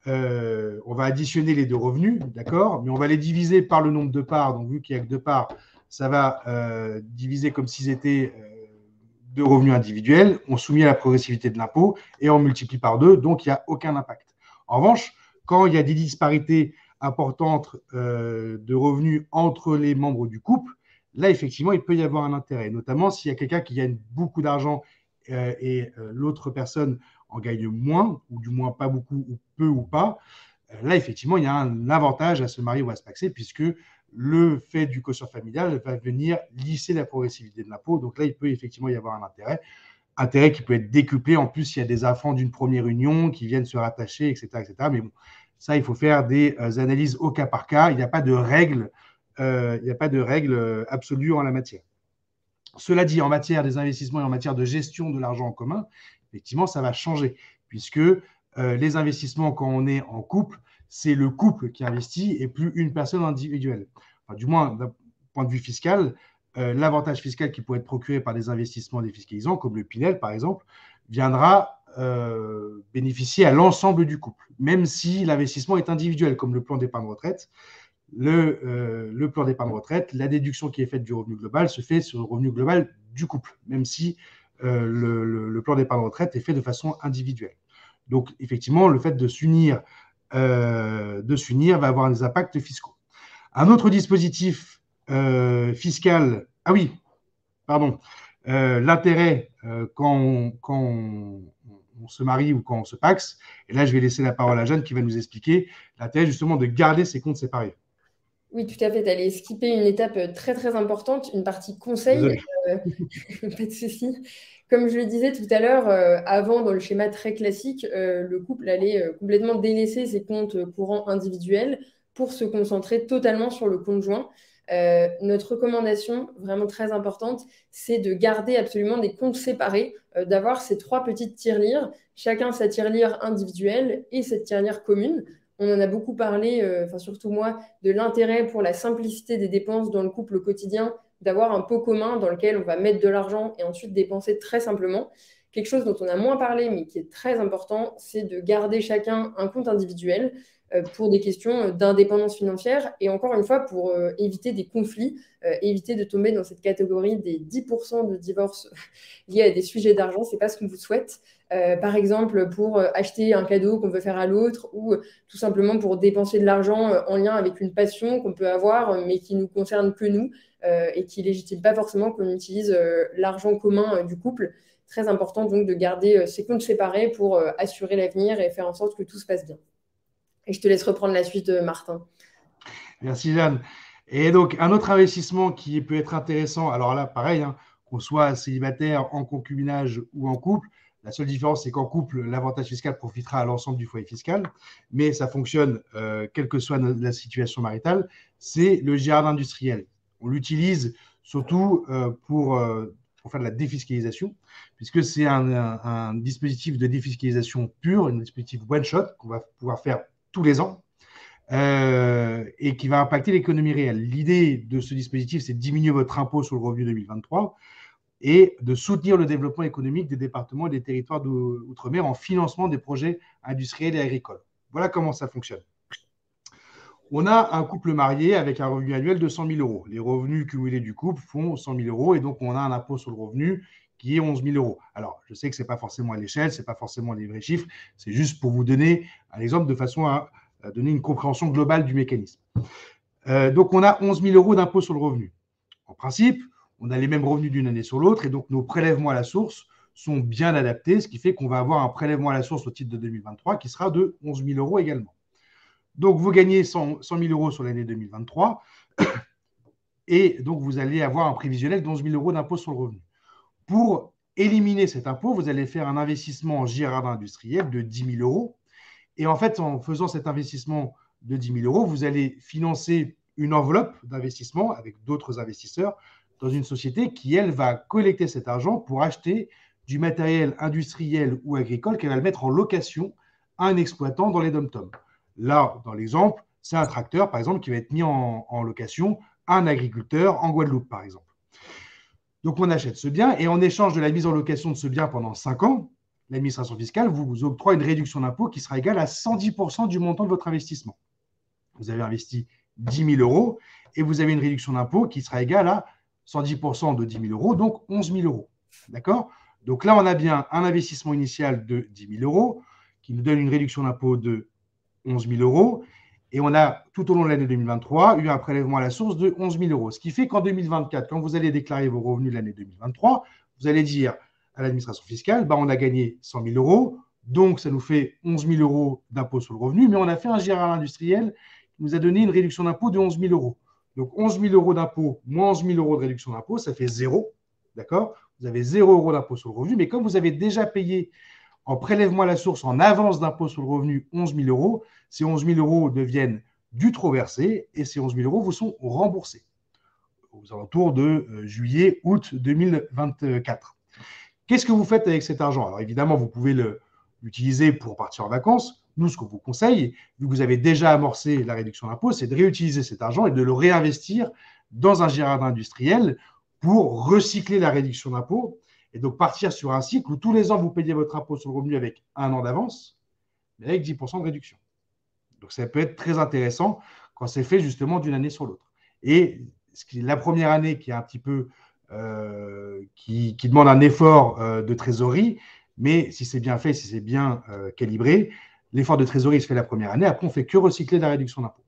on va additionner les deux revenus, d'accord, mais on va les diviser par le nombre de parts. Donc, vu qu'il n'y a que deux parts, ça va diviser comme s'ils étaient de revenus individuels, on soumet à la progressivité de l'impôt et on multiplie par 2, donc il n'y a aucun impact. En revanche, quand il y a des disparités importantes de revenus entre les membres du couple, là, effectivement, il peut y avoir un intérêt, notamment s'il y a quelqu'un qui gagne beaucoup d'argent et l'autre personne en gagne moins, ou du moins pas beaucoup, ou peu ou pas. Là, effectivement, il y a un avantage à se marier ou à se paxer, puisque le fait du quotient familial va venir lisser la progressivité de l'impôt. Donc là, il peut effectivement y avoir un intérêt qui peut être décuplé. En plus, il y a des enfants d'une première union qui viennent se rattacher, etc., etc. Mais bon, ça, il faut faire des analyses au cas par cas. Il n'y a pas de règle, absolue en la matière. Cela dit, en matière des investissements et en matière de gestion de l'argent en commun, effectivement, ça va changer, puisque les investissements, quand on est en couple, c'est le couple qui investit et plus une personne individuelle. Enfin, du moins, d'un point de vue fiscal, l'avantage fiscal qui pourrait être procuré par des investissements défiscalisants, comme le Pinel, par exemple, viendra bénéficier à l'ensemble du couple, même si l'investissement est individuel, comme le plan d'épargne retraite. Le plan d'épargne retraite, la déduction qui est faite du revenu global se fait sur le revenu global du couple, même si le plan d'épargne retraite est fait de façon individuelle. Donc, effectivement, le fait de s'unir va avoir des impacts fiscaux. Un autre dispositif fiscal, ah oui, pardon, l'intérêt quand on se marie ou quand on se paxe, et là, je vais laisser la parole à Jeanne qui va nous expliquer l'intérêt justement de garder ses comptes séparés.
Oui, tout à fait. Tu allais skipper une étape très, très importante, une partie conseil. Pas de souci. Comme je le disais tout à l'heure, avant, dans le schéma très classique, le couple allait complètement délaisser ses comptes courants individuels pour se concentrer totalement sur le compte joint. Notre recommandation, vraiment très importante, c'est de garder absolument des comptes séparés, d'avoir ces 3 petites tirelires, chacun sa tirelire individuelle et cette tirelire commune. On en a beaucoup parlé, surtout moi, de l'intérêt pour la simplicité des dépenses dans le couple au quotidien, d'avoir un pot commun dans lequel on va mettre de l'argent et ensuite dépenser très simplement. Quelque chose dont on a moins parlé, mais qui est très important, c'est de garder chacun un compte individuel pour des questions d'indépendance financière et encore une fois pour éviter des conflits, éviter de tomber dans cette catégorie des 10% de divorces liés à des sujets d'argent. Ce n'est pas ce qu'on vous souhaite. Par exemple, pour acheter un cadeau qu'on veut faire à l'autre ou tout simplement pour dépenser de l'argent en lien avec une passion qu'on peut avoir mais qui ne nous concerne que nous et qui ne légitime pas forcément qu'on utilise l'argent commun du couple. Très important donc de garder ces comptes séparés pour assurer l'avenir et faire en sorte que tout se passe bien. Et je te laisse reprendre la suite, Martin.
Merci, Jeanne. Et donc, un autre investissement qui peut être intéressant, alors là, pareil, hein, qu'on soit célibataire, en concubinage ou en couple, la seule différence, c'est qu'en couple, l'avantage fiscal profitera à l'ensemble du foyer fiscal, mais ça fonctionne, quelle que soit la situation maritale, c'est le jardin industriel. On l'utilise surtout pour faire de la défiscalisation, puisque c'est un dispositif de défiscalisation pur, un dispositif one-shot qu'on va pouvoir faire tous les ans et qui va impacter l'économie réelle. L'idée de ce dispositif, c'est de diminuer votre impôt sur le revenu 2023 et de soutenir le développement économique des départements et des territoires d'outre-mer en financement des projets industriels et agricoles. Voilà comment ça fonctionne. On a un couple marié avec un revenu annuel de 100 000 euros. Les revenus cumulés du couple font 100 000 euros et donc on a un impôt sur le revenu qui est 11 000 euros. Alors, je sais que ce n'est pas forcément à l'échelle, ce n'est pas forcément les vrais chiffres, c'est juste pour vous donner un exemple de façon à donner une compréhension globale du mécanisme. Donc, on a 11 000 euros d'impôt sur le revenu. En principe, on a les mêmes revenus d'une année sur l'autre et donc nos prélèvements à la source sont bien adaptés, ce qui fait qu'on va avoir un prélèvement à la source au titre de 2023 qui sera de 11 000 euros également. Donc, vous gagnez 100 000 euros sur l'année 2023 et donc vous allez avoir un prévisionnel de 11 000 euros d'impôt sur le revenu. Pour éliminer cet impôt, vous allez faire un investissement en jardin industriel de 10 000 euros. Et en fait, en faisant cet investissement de 10 000 euros, vous allez financer une enveloppe d'investissement avec d'autres investisseurs dans une société qui, elle, va collecter cet argent pour acheter du matériel industriel ou agricole qu'elle va le mettre en location un exploitant dans les dom-toms. Là, dans l'exemple, c'est un tracteur, par exemple, qui va être mis en location à un agriculteur en Guadeloupe, par exemple. Donc, on achète ce bien et en échange de la mise en location de ce bien pendant 5 ans, l'administration fiscale vous octroie une réduction d'impôt qui sera égale à 110% du montant de votre investissement. Vous avez investi 10 000 euros et vous avez une réduction d'impôt qui sera égale à 110% de 10 000 euros, donc 11 000 euros. D'accord? Donc là, on a bien un investissement initial de 10 000 euros qui nous donne une réduction d'impôt de 11 000 euros. Et on a, tout au long de l'année 2023, eu un prélèvement à la source de 11 000 euros. Ce qui fait qu'en 2024, quand vous allez déclarer vos revenus de l'année 2023, vous allez dire à l'administration fiscale, on a gagné 100 000 euros, donc ça nous fait 11 000 euros d'impôt sur le revenu, mais on a fait un gérard industriel qui nous a donné une réduction d'impôt de 11 000 euros. Donc 11 000 euros d'impôt moins 11 000 euros de réduction d'impôt, ça fait 0. D'accord? Vous avez 0 euros d'impôt sur le revenu, mais comme vous avez déjà payé en prélèvement à la source, en avance d'impôt sur le revenu, 11 000 euros, ces 11 000 euros deviennent du trop versé et ces 11 000 euros vous sont remboursés aux alentours de juillet, août 2024. Qu'est-ce que vous faites avec cet argent? Alors évidemment, vous pouvez l'utiliser pour partir en vacances. Nous, ce qu'on vous conseille, vu que vous avez déjà amorcé la réduction d'impôt, c'est de réutiliser cet argent et de le réinvestir dans un gérard industriel pour recycler la réduction d'impôt et donc partir sur un cycle où tous les ans, vous payez votre impôt sur le revenu avec 1 an d'avance, mais avec 10% de réduction. Donc, ça peut être très intéressant quand c'est fait justement d'une année sur l'autre. Et la première année qui est un petit peu qui demande un effort de trésorerie, mais si c'est bien fait, si c'est bien calibré, l'effort de trésorerie se fait la première année. Après, on ne fait que recycler la réduction d'impôt.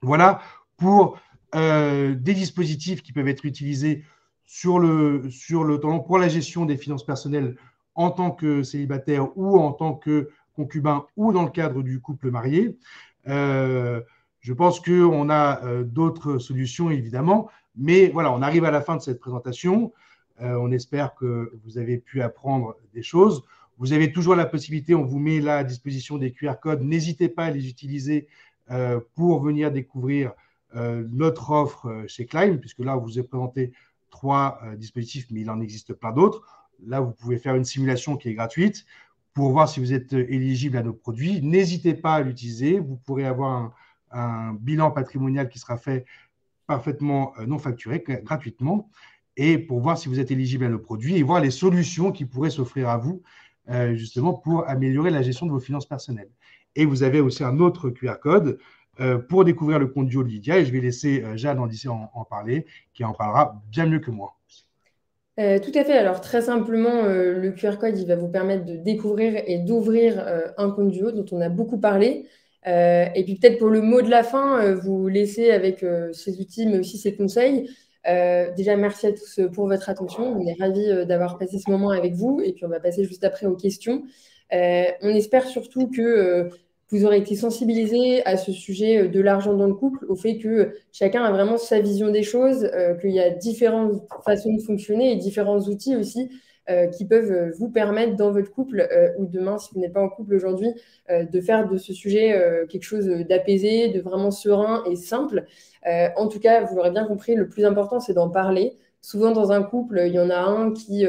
Voilà pour des dispositifs qui peuvent être utilisés sur le temps pour la gestion des finances personnelles en tant que célibataire ou en tant que concubin ou dans le cadre du couple marié. Je pense qu'on a d'autres solutions, évidemment, mais voilà, on arrive à la fin de cette présentation. On espère que vous avez pu apprendre des choses. Vous avez toujours la possibilité, on vous met là à disposition des QR codes. N'hésitez pas à les utiliser pour venir découvrir notre offre chez Climb, puisque là, on vous a présenté 3 dispositifs, mais il en existe plein d'autres. Là, vous pouvez faire une simulation qui est gratuite pour voir si vous êtes éligible à nos produits. N'hésitez pas à l'utiliser. Vous pourrez avoir un bilan patrimonial qui sera fait parfaitement non facturé, gratuitement, et pour voir si vous êtes éligible à nos produits et voir les solutions qui pourraient s'offrir à vous, justement, pour améliorer la gestion de vos finances personnelles. Et vous avez aussi un autre QR code pour découvrir le compte duo de Lydia, et je vais laisser Jeanne en parler, qui en parlera bien mieux que moi.
Tout à fait. Alors, très simplement, le QR code, il va vous permettre de découvrir et d'ouvrir un compte duo dont on a beaucoup parlé. Et puis, peut-être pour le mot de la fin, vous laisser avec ces outils, mais aussi ces conseils. Déjà, merci à tous pour votre attention. On est ravis d'avoir passé ce moment avec vous. Et puis, on va passer juste après aux questions. On espère surtout que vous aurez été sensibilisés à ce sujet de l'argent dans le couple, au fait que chacun a vraiment sa vision des choses, qu'il y a différentes façons de fonctionner et différents outils aussi qui peuvent vous permettre dans votre couple ou demain, si vous n'êtes pas en couple aujourd'hui, de faire de ce sujet quelque chose d'apaisé, de vraiment serein et simple. En tout cas, vous l'aurez bien compris, le plus important, c'est d'en parler. Souvent, dans un couple, il y en a un qui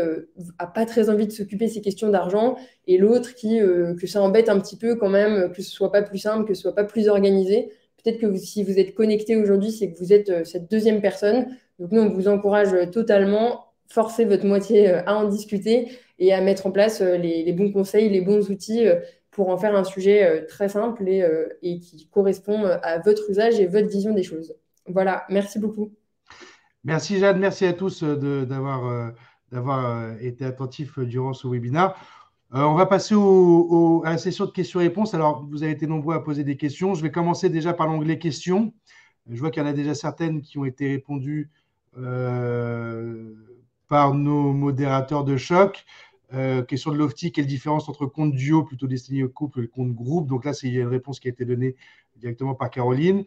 n'a pas très envie de s'occuper de ces questions d'argent et l'autre que ça embête un petit peu quand même, que ce soit pas plus simple, que ce soit pas plus organisé. Peut-être que si vous êtes connecté aujourd'hui, c'est que vous êtes cette deuxième personne. Donc nous, on vous encourage totalement, forcez votre moitié à en discuter et à mettre en place les bons conseils, les bons outils pour en faire un sujet très simple et qui correspond à votre usage et votre vision des choses. Voilà, merci beaucoup.
Merci Jeanne, merci à tous d'avoir été attentifs durant ce webinaire. On va passer à la session de questions-réponses. Alors, vous avez été nombreux à poser des questions. Je vais commencer déjà par l'onglet questions. Je vois qu'il y en a déjà certaines qui ont été répondues par nos modérateurs de choc. Question de Lofty, quelle différence entre compte duo plutôt destiné au couple et le compte groupe? Donc là, c'est une réponse qui a été donnée directement par Caroline.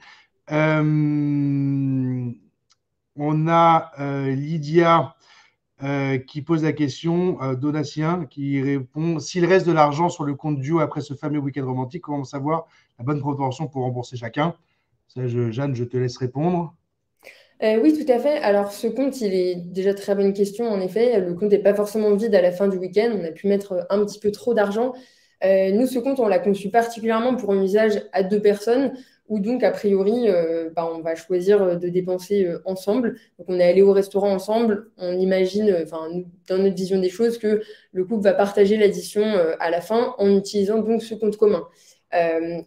On a Lydia qui pose la question, Donatien, qui répond: s'il reste de l'argent sur le compte duo après ce fameux week-end romantique, comment savoir la bonne proportion pour rembourser chacun? Ça, Jeanne, je te laisse répondre.
Oui, tout à fait. Alors, ce compte, il est déjà très bonne question, en effet. Le compte n'est pas forcément vide à la fin du week-end. On a pu mettre un petit peu trop d'argent. Nous, ce compte, on l'a conçu particulièrement pour un usage à 2 personnes, où donc, a priori, on va choisir de dépenser ensemble. Donc, on est allé au restaurant ensemble. On imagine, dans notre vision des choses, que le couple va partager l'addition à la fin en utilisant donc ce compte commun.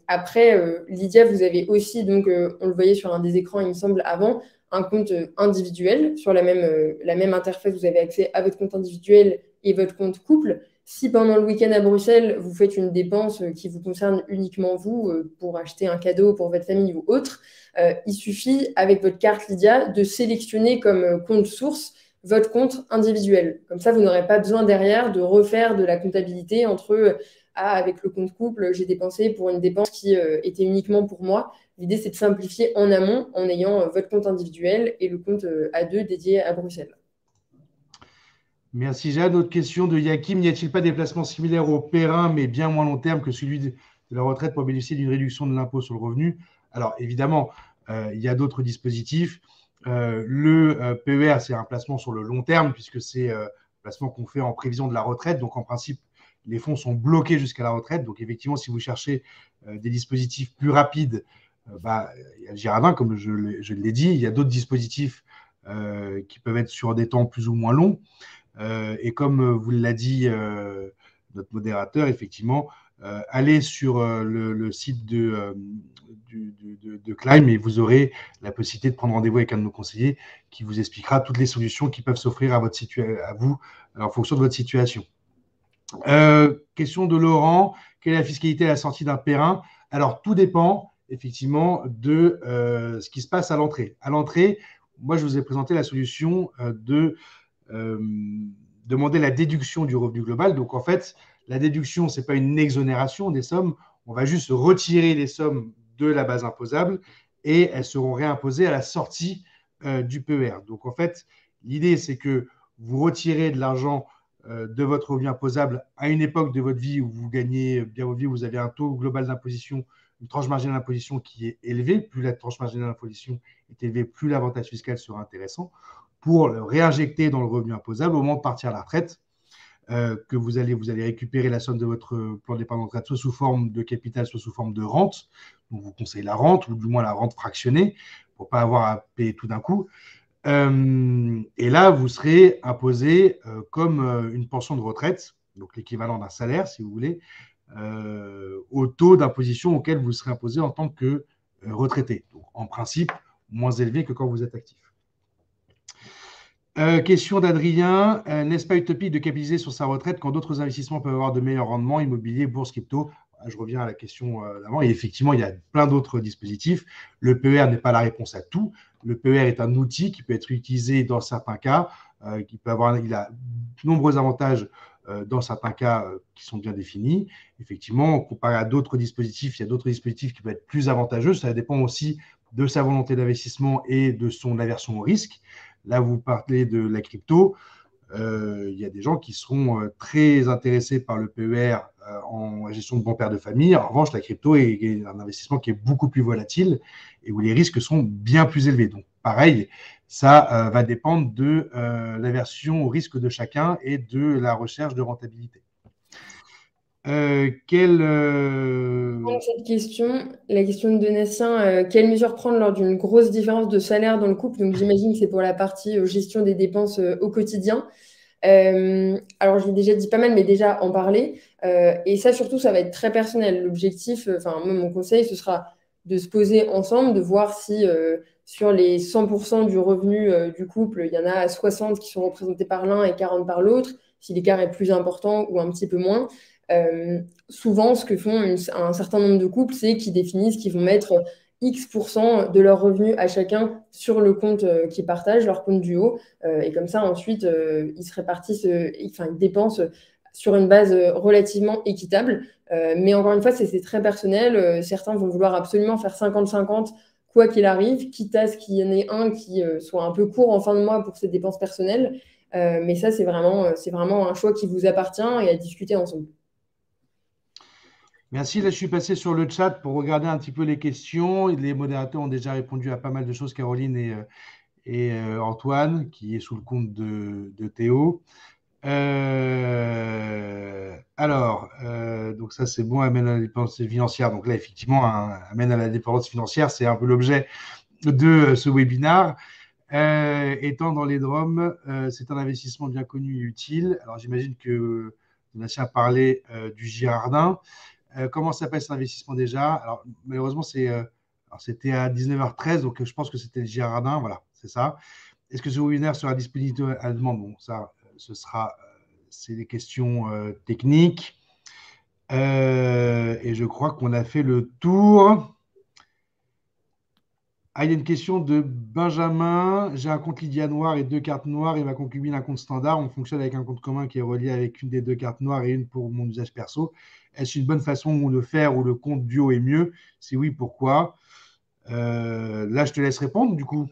Après, Lydia, vous avez aussi, donc, on le voyait sur un des écrans, il me semble, avant, un compte individuel. Sur la même interface, vous avez accès à votre compte individuel et votre compte couple. Si pendant le week-end à Bruxelles, vous faites une dépense qui vous concerne uniquement vous, pour acheter un cadeau pour votre famille ou autre, il suffit, avec votre carte Lydia, de sélectionner comme compte source votre compte individuel. Comme ça, vous n'aurez pas besoin derrière de refaire de la comptabilité entre avec le compte couple, j'ai dépensé pour une dépense qui était uniquement pour moi. L'idée, c'est de simplifier en amont en ayant votre compte individuel et le compte à 2 dédié à Bruxelles.
Merci Jade. Autre question de Yakim. N'y a-t-il pas des placements similaires au Perrin, mais bien moins long terme que celui de la retraite pour bénéficier d'une réduction de l'impôt sur le revenu? Alors, évidemment, il y a d'autres dispositifs. Le PER, c'est un placement sur le long terme, puisque c'est un placement qu'on fait en prévision de la retraite. Donc, en principe, les fonds sont bloqués jusqu'à la retraite. Donc, effectivement, si vous cherchez des dispositifs plus rapides, il y a le Girardin, comme je l'ai dit. Il y a d'autres dispositifs qui peuvent être sur des temps plus ou moins longs. Et comme vous l'a dit notre modérateur, effectivement, allez sur le site de Climb et vous aurez la possibilité de prendre rendez-vous avec un de nos conseillers qui vous expliquera toutes les solutions qui peuvent s'offrir à vous en fonction de votre situation. Question de Laurent. Quelle est la fiscalité à la sortie d'un Perrin? Alors, tout dépend effectivement de ce qui se passe à l'entrée. À l'entrée, moi, je vous ai présenté la solution de demander la déduction du revenu global. Donc, en fait, la déduction, ce n'est pas une exonération des sommes. On va juste retirer les sommes de la base imposable et elles seront réimposées à la sortie du PER. Donc, en fait, l'idée, c'est que vous retirez de l'argent de votre revenu imposable à une époque de votre vie où vous gagnez bien votre vie, où vous avez un taux global d'imposition, une tranche marginale d'imposition qui est élevée. Plus la tranche marginale d'imposition est élevée, plus l'avantage fiscal sera intéressant, pour le réinjecter dans le revenu imposable au moment de partir à la retraite, que vous allez récupérer la somme de votre plan d'épargne retraite soit sous forme de capital, soit sous forme de rente. Donc, vous conseillez la rente, ou du moins la rente fractionnée, pour ne pas avoir à payer tout d'un coup. Et là, vous serez imposé comme une pension de retraite, donc l'équivalent d'un salaire, si vous voulez, au taux d'imposition auquel vous serez imposé en tant que retraité. Donc, en principe, moins élevé que quand vous êtes actif. Question d'Adrien. N'est-ce pas utopique de capitaliser sur sa retraite quand d'autres investissements peuvent avoir de meilleurs rendements, immobilier, bourse, crypto? Je reviens à la question d'avant. Et effectivement, il y a plein d'autres dispositifs. Le PER n'est pas la réponse à tout. Le PER est un outil qui peut être utilisé dans certains cas, il a de nombreux avantages dans certains cas qui sont bien définis. Effectivement, comparé à d'autres dispositifs, il y a d'autres dispositifs qui peuvent être plus avantageux. Ça dépend aussi de sa volonté d'investissement et de son aversion au risque. Là, vous parlez de la crypto. Il y a des gens qui seront très intéressés par le PER en gestion de bons pères de famille. En revanche, la crypto est un investissement qui est beaucoup plus volatile et où les risques sont bien plus élevés. Donc, pareil, ça va dépendre de l'aversion au risque de chacun et de la recherche de rentabilité.
Cette question, la question de Donatien, quelles mesures prendre lors d'une grosse différence de salaire dans le couple? Donc, j'imagine que c'est pour la partie gestion des dépenses au quotidien. Alors, je l'ai déjà dit pas mal, mais déjà en parler. Et ça, surtout, ça va être très personnel. L'objectif, mon conseil, ce sera de se poser ensemble, de voir si sur les 100% du revenu du couple, il y en a 60 qui sont représentés par l'un et 40 par l'autre, si l'écart est plus important ou un petit peu moins. Souvent, ce que font un certain nombre de couples, c'est qu'ils définissent qu'ils vont mettre X% de leurs revenus à chacun sur le compte qu'ils partagent, leur compte duo. Et comme ça, ensuite, ils se répartissent, ils dépensent sur une base relativement équitable. Mais encore une fois, c'est très personnel. Certains vont vouloir absolument faire 50-50, quoi qu'il arrive, quitte à ce qu'il y en ait un qui soit un peu court en fin de mois pour ses dépenses personnelles. Mais ça, c'est vraiment un choix qui vous appartient et à discuter ensemble.
Merci. Là, je suis passé sur le chat pour regarder un petit peu les questions. Les modérateurs ont déjà répondu à pas mal de choses, Caroline et Antoine, qui est sous le compte de Théo. Donc ça c'est bon, amène à la dépendance financière. Donc là, effectivement, amène à la dépendance financière, c'est un peu l'objet de ce webinaire. Étant dans les DROM, c'est un investissement bien connu et utile. Alors j'imagine que Donatien a parlé du Girardin. Comment s'appelle cet investissement déjà? Alors malheureusement, c'était à 19h13, donc je pense que c'était le Girardin. Voilà, c'est ça. Est-ce que ce webinaire sera disponible à la demande? Bon, ça, c'est des questions techniques. Et je crois qu'on a fait le tour. Ah, il y a une question de Benjamin. J'ai un compte Lydia noir et 2 cartes noires et ma concubine un compte standard. On fonctionne avec un compte commun qui est relié avec une des 2 cartes noires et une pour mon usage perso. Est-ce une bonne façon de faire ou le compte duo est mieux? Si oui, pourquoi? Là, je te laisse répondre du coup.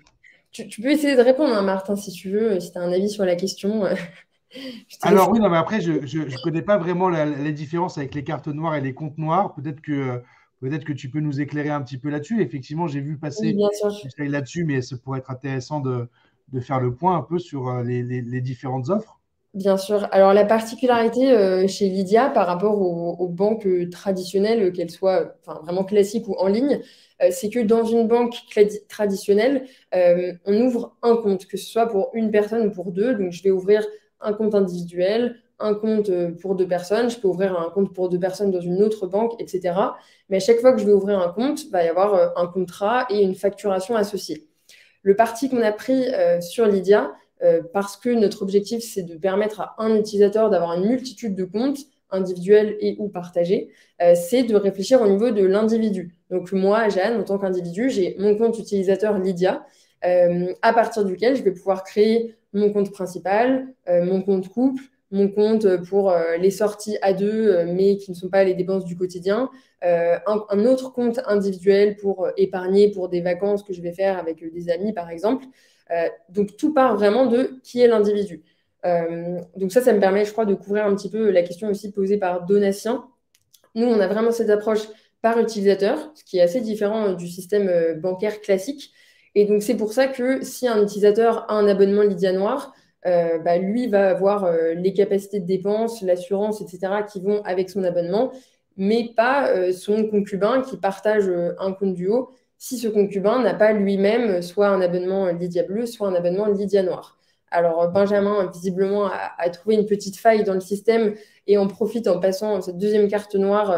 Tu peux essayer de répondre, hein, Martin, si tu veux, si tu as un avis sur la question. Je te laisse.
Alors oui, non, mais après, je ne connais pas vraiment la différence avec les cartes noires et les comptes noirs. Peut-être que tu peux nous éclairer un petit peu là-dessus. Effectivement, j'ai vu
Oui,
passer
bien sûr.
du slide là-dessus, mais ça pourrait être intéressant de faire le point un peu sur les différentes offres.
Bien sûr. Alors, la particularité chez Lydia par rapport aux banques traditionnelles, qu'elles soient enfin, vraiment classiques ou en ligne, c'est que dans une banque traditionnelle, on ouvre un compte, que ce soit pour une personne ou pour deux. Donc, je vais ouvrir un compte individuel, un compte pour deux personnes. Je peux ouvrir un compte pour deux personnes dans une autre banque, etc. Mais à chaque fois que je vais ouvrir un compte, il va y avoir un contrat et une facturation associée. Le parti qu'on a pris sur Lydia, parce que notre objectif, c'est de permettre à un utilisateur d'avoir une multitude de comptes individuels et ou partagés, c'est de réfléchir au niveau de l'individu. Donc moi, Jeanne, en tant qu'individu, j'ai mon compte utilisateur Lydia, à partir duquel je vais pouvoir créer mon compte principal, mon compte couple, mon compte pour les sorties à deux, mais qui ne sont pas les dépenses du quotidien, un autre compte individuel pour épargner pour des vacances que je vais faire avec des amis, par exemple. Donc, tout part vraiment de qui est l'individu. Donc ça me permet, je crois, de couvrir un petit peu la question aussi posée par Donatien. Nous, on a vraiment cette approche par utilisateur, ce qui est assez différent du système bancaire classique. Et donc, c'est pour ça que si un utilisateur a un abonnement Lydia Noir, lui va avoir les capacités de dépenses, l'assurance, etc., qui vont avec son abonnement, mais pas son concubin qui partage un compte duo si ce concubin n'a pas lui-même soit un abonnement Lydia Bleu, soit un abonnement Lydia Noir. Alors, Benjamin, visiblement, a trouvé une petite faille dans le système et en profite en passant cette deuxième carte noire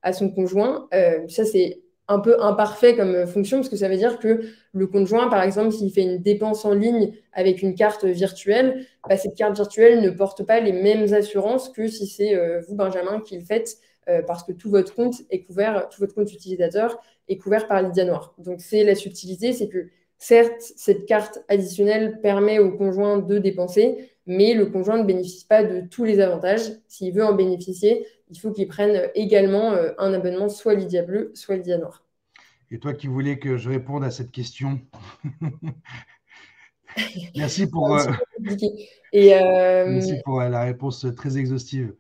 à son conjoint. Ça, c'est un peu imparfait comme fonction parce que ça veut dire que le conjoint, par exemple, s'il fait une dépense en ligne avec une carte virtuelle, cette carte virtuelle ne porte pas les mêmes assurances que si c'est vous, Benjamin, qui le faites parce que tout votre compte est couvert, tout votre compte utilisateur est couvert par Lydia Noir. Donc, c'est la subtilité, c'est que certes, cette carte additionnelle permet au conjoint de dépenser, mais le conjoint ne bénéficie pas de tous les avantages. S'il veut en bénéficier, il faut qu'il prenne également un abonnement soit Lydia Bleu, soit Lydia Noir.
Et toi qui voulais que je réponde à cette question, merci pour,
Et,
merci pour la réponse très exhaustive.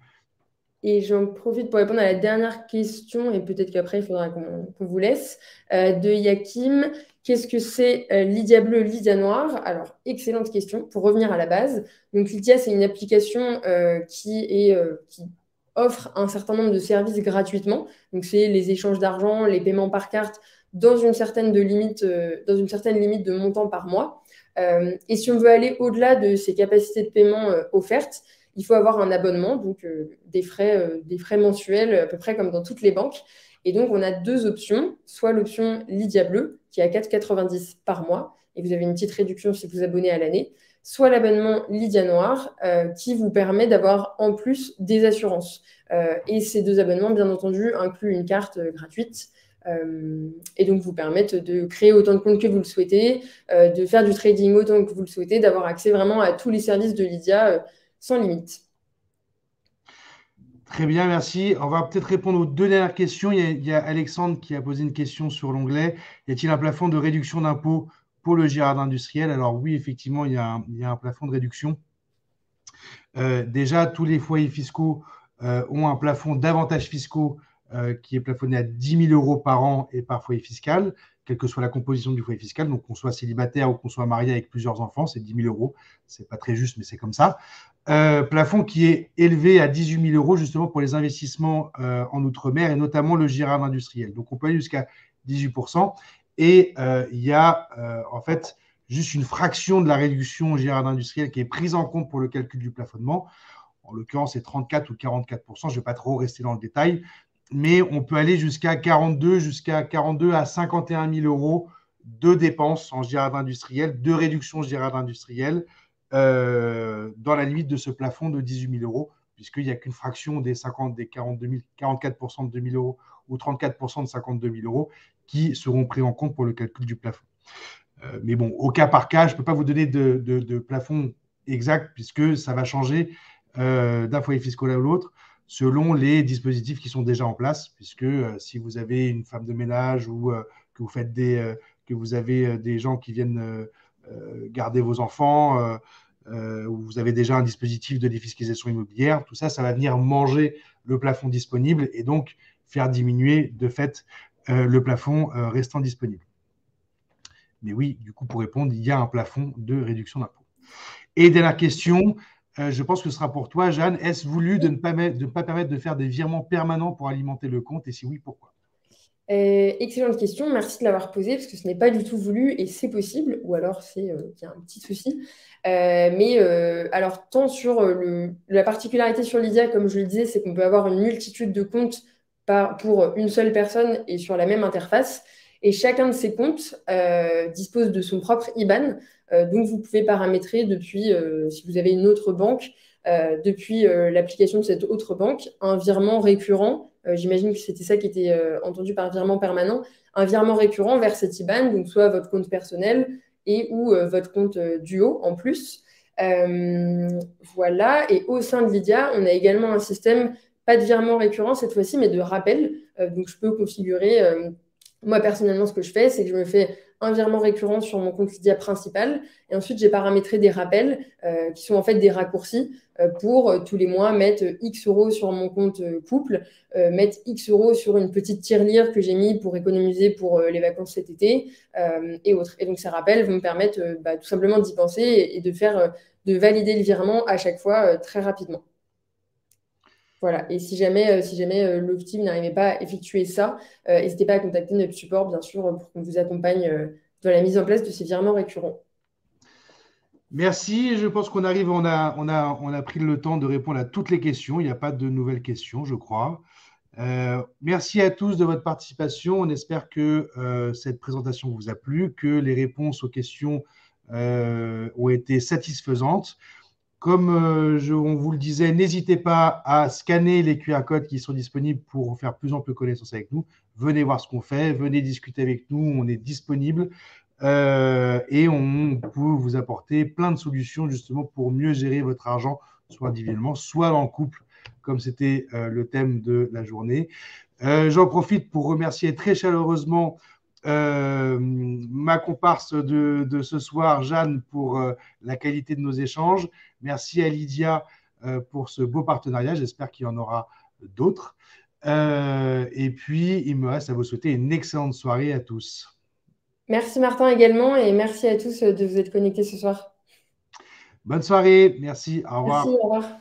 Et j'en profite pour répondre à la dernière question, et peut-être qu'après, il faudra qu'on vous laisse, de Yakim. Qu'est-ce que c'est Lydia Bleu, Lydia Noir? Alors, excellente question. Pour revenir à la base, donc Lydia, c'est une application qui offre un certain nombre de services gratuitement. Donc, c'est les échanges d'argent, les paiements par carte dans une certaine limite de montant par mois. Et si on veut aller au-delà de ces capacités de paiement offertes, il faut avoir un abonnement, donc des frais mensuels, à peu près comme dans toutes les banques. Et donc, on a deux options, soit l'option Lydia Bleu, qui est à 4,90 par mois, et vous avez une petite réduction si vous abonnez à l'année, soit l'abonnement Lydia Noir, qui vous permet d'avoir en plus des assurances. Et ces deux abonnements, bien entendu, incluent une carte gratuite. Et donc vous permettent de créer autant de comptes que vous le souhaitez, de faire du trading autant que vous le souhaitez, d'avoir accès vraiment à tous les services de Lydia sans limite.
Très bien, merci. On va peut-être répondre aux deux dernières questions. Il y a Alexandre qui a posé une question sur l'onglet. Y a-t-il un plafond de réduction d'impôt pour le Girardin industriel? Alors oui, effectivement, il y a un plafond de réduction. Déjà, tous les foyers fiscaux ont un plafond d'avantages fiscaux qui est plafonné à 10 000 euros par an et par foyer fiscal, quelle que soit la composition du foyer fiscal. Donc, qu'on soit célibataire ou qu'on soit marié avec plusieurs enfants, c'est 10 000 euros. Ce n'est pas très juste, mais c'est comme ça. Plafond qui est élevé à 18 000 euros justement pour les investissements en Outre-mer et notamment le Girard industriel. Donc, on peut aller jusqu'à 18%. Et il y a en fait juste une fraction de la réduction Girard industriel qui est prise en compte pour le calcul du plafonnement. En l'occurrence, c'est 34 ou 44%. Je ne vais pas trop rester dans le détail, mais on peut aller jusqu'à 42 à 51 000 euros de dépenses en Girard industriel, de réduction Girard industriel, dans la limite de ce plafond de 18 000 euros, puisqu'il n'y a qu'une fraction des 42 000, 44% de 2 000 euros ou 34% de 52 000 euros qui seront pris en compte pour le calcul du plafond. Mais bon, au cas par cas, je ne peux pas vous donner de plafond exact, puisque ça va changer d'un foyer fiscal à l'autre selon les dispositifs qui sont déjà en place, puisque si vous avez une femme de ménage ou que vous avez des gens qui viennent garder vos enfants, ou vous avez déjà un dispositif de défiscalisation immobilière, tout ça, ça va venir manger le plafond disponible et donc faire diminuer de fait le plafond restant disponible. Mais oui, du coup, pour répondre, il y a un plafond de réduction d'impôt. Et dernière question, je pense que ce sera pour toi, Jeanne. Est-ce voulu de ne pas permettre de faire des virements permanents pour alimenter le compte? Et si oui, pourquoi?
Excellente question, merci de l'avoir posée, parce que ce n'est pas du tout voulu et c'est possible, ou alors c'est qu'il y a un petit souci. Alors, tant sur la particularité sur Lydia, comme je le disais, c'est qu'on peut avoir une multitude de comptes pour une seule personne et sur la même interface. Et chacun de ces comptes dispose de son propre IBAN. Donc, vous pouvez paramétrer depuis, si vous avez une autre banque, depuis l'application de cette autre banque, un virement récurrent. J'imagine que c'était ça qui était entendu par virement permanent. Un virement récurrent vers cet IBAN, donc soit votre compte personnel et ou votre compte duo en plus. Voilà. Et au sein de Lydia, on a également un système, pas de virement récurrent cette fois-ci, mais de rappel. Donc, je peux configurer... Moi, personnellement, ce que je fais, c'est que je me fais un virement récurrent sur mon compte Lydia principal. Et ensuite, j'ai paramétré des rappels qui sont en fait des raccourcis pour tous les mois mettre X euros sur mon compte couple, mettre X euros sur une petite tirelire que j'ai mis pour économiser pour les vacances cet été et autres. Et donc, ces rappels vont me permettre tout simplement d'y penser et de valider le virement à chaque fois très rapidement. Voilà. Et si jamais l'Optim n'arrivait pas à effectuer ça, n'hésitez pas à contacter notre support, bien sûr, pour qu'on vous accompagne dans la mise en place de ces virements récurrents.
Merci. Je pense qu'on arrive, on a pris le temps de répondre à toutes les questions. Il n'y a pas de nouvelles questions, je crois. Merci à tous de votre participation. On espère que cette présentation vous a plu, que les réponses aux questions ont été satisfaisantes. Comme on vous le disait, n'hésitez pas à scanner les QR codes qui sont disponibles pour faire plus ample connaissance avec nous. Venez voir ce qu'on fait, venez discuter avec nous, on est disponible et on peut vous apporter plein de solutions justement pour mieux gérer votre argent, soit individuellement, soit en couple, comme c'était le thème de la journée. J'en profite pour remercier très chaleureusement ma comparse de ce soir, Jeanne, pour la qualité de nos échanges. Merci à Lydia pour ce beau partenariat. J'espère qu'il y en aura d'autres. Et puis, il me reste à vous souhaiter une excellente soirée à tous.
Merci Martin également et merci à tous de vous être connectés ce soir.
Bonne soirée. Merci. Au revoir.
Merci, au revoir.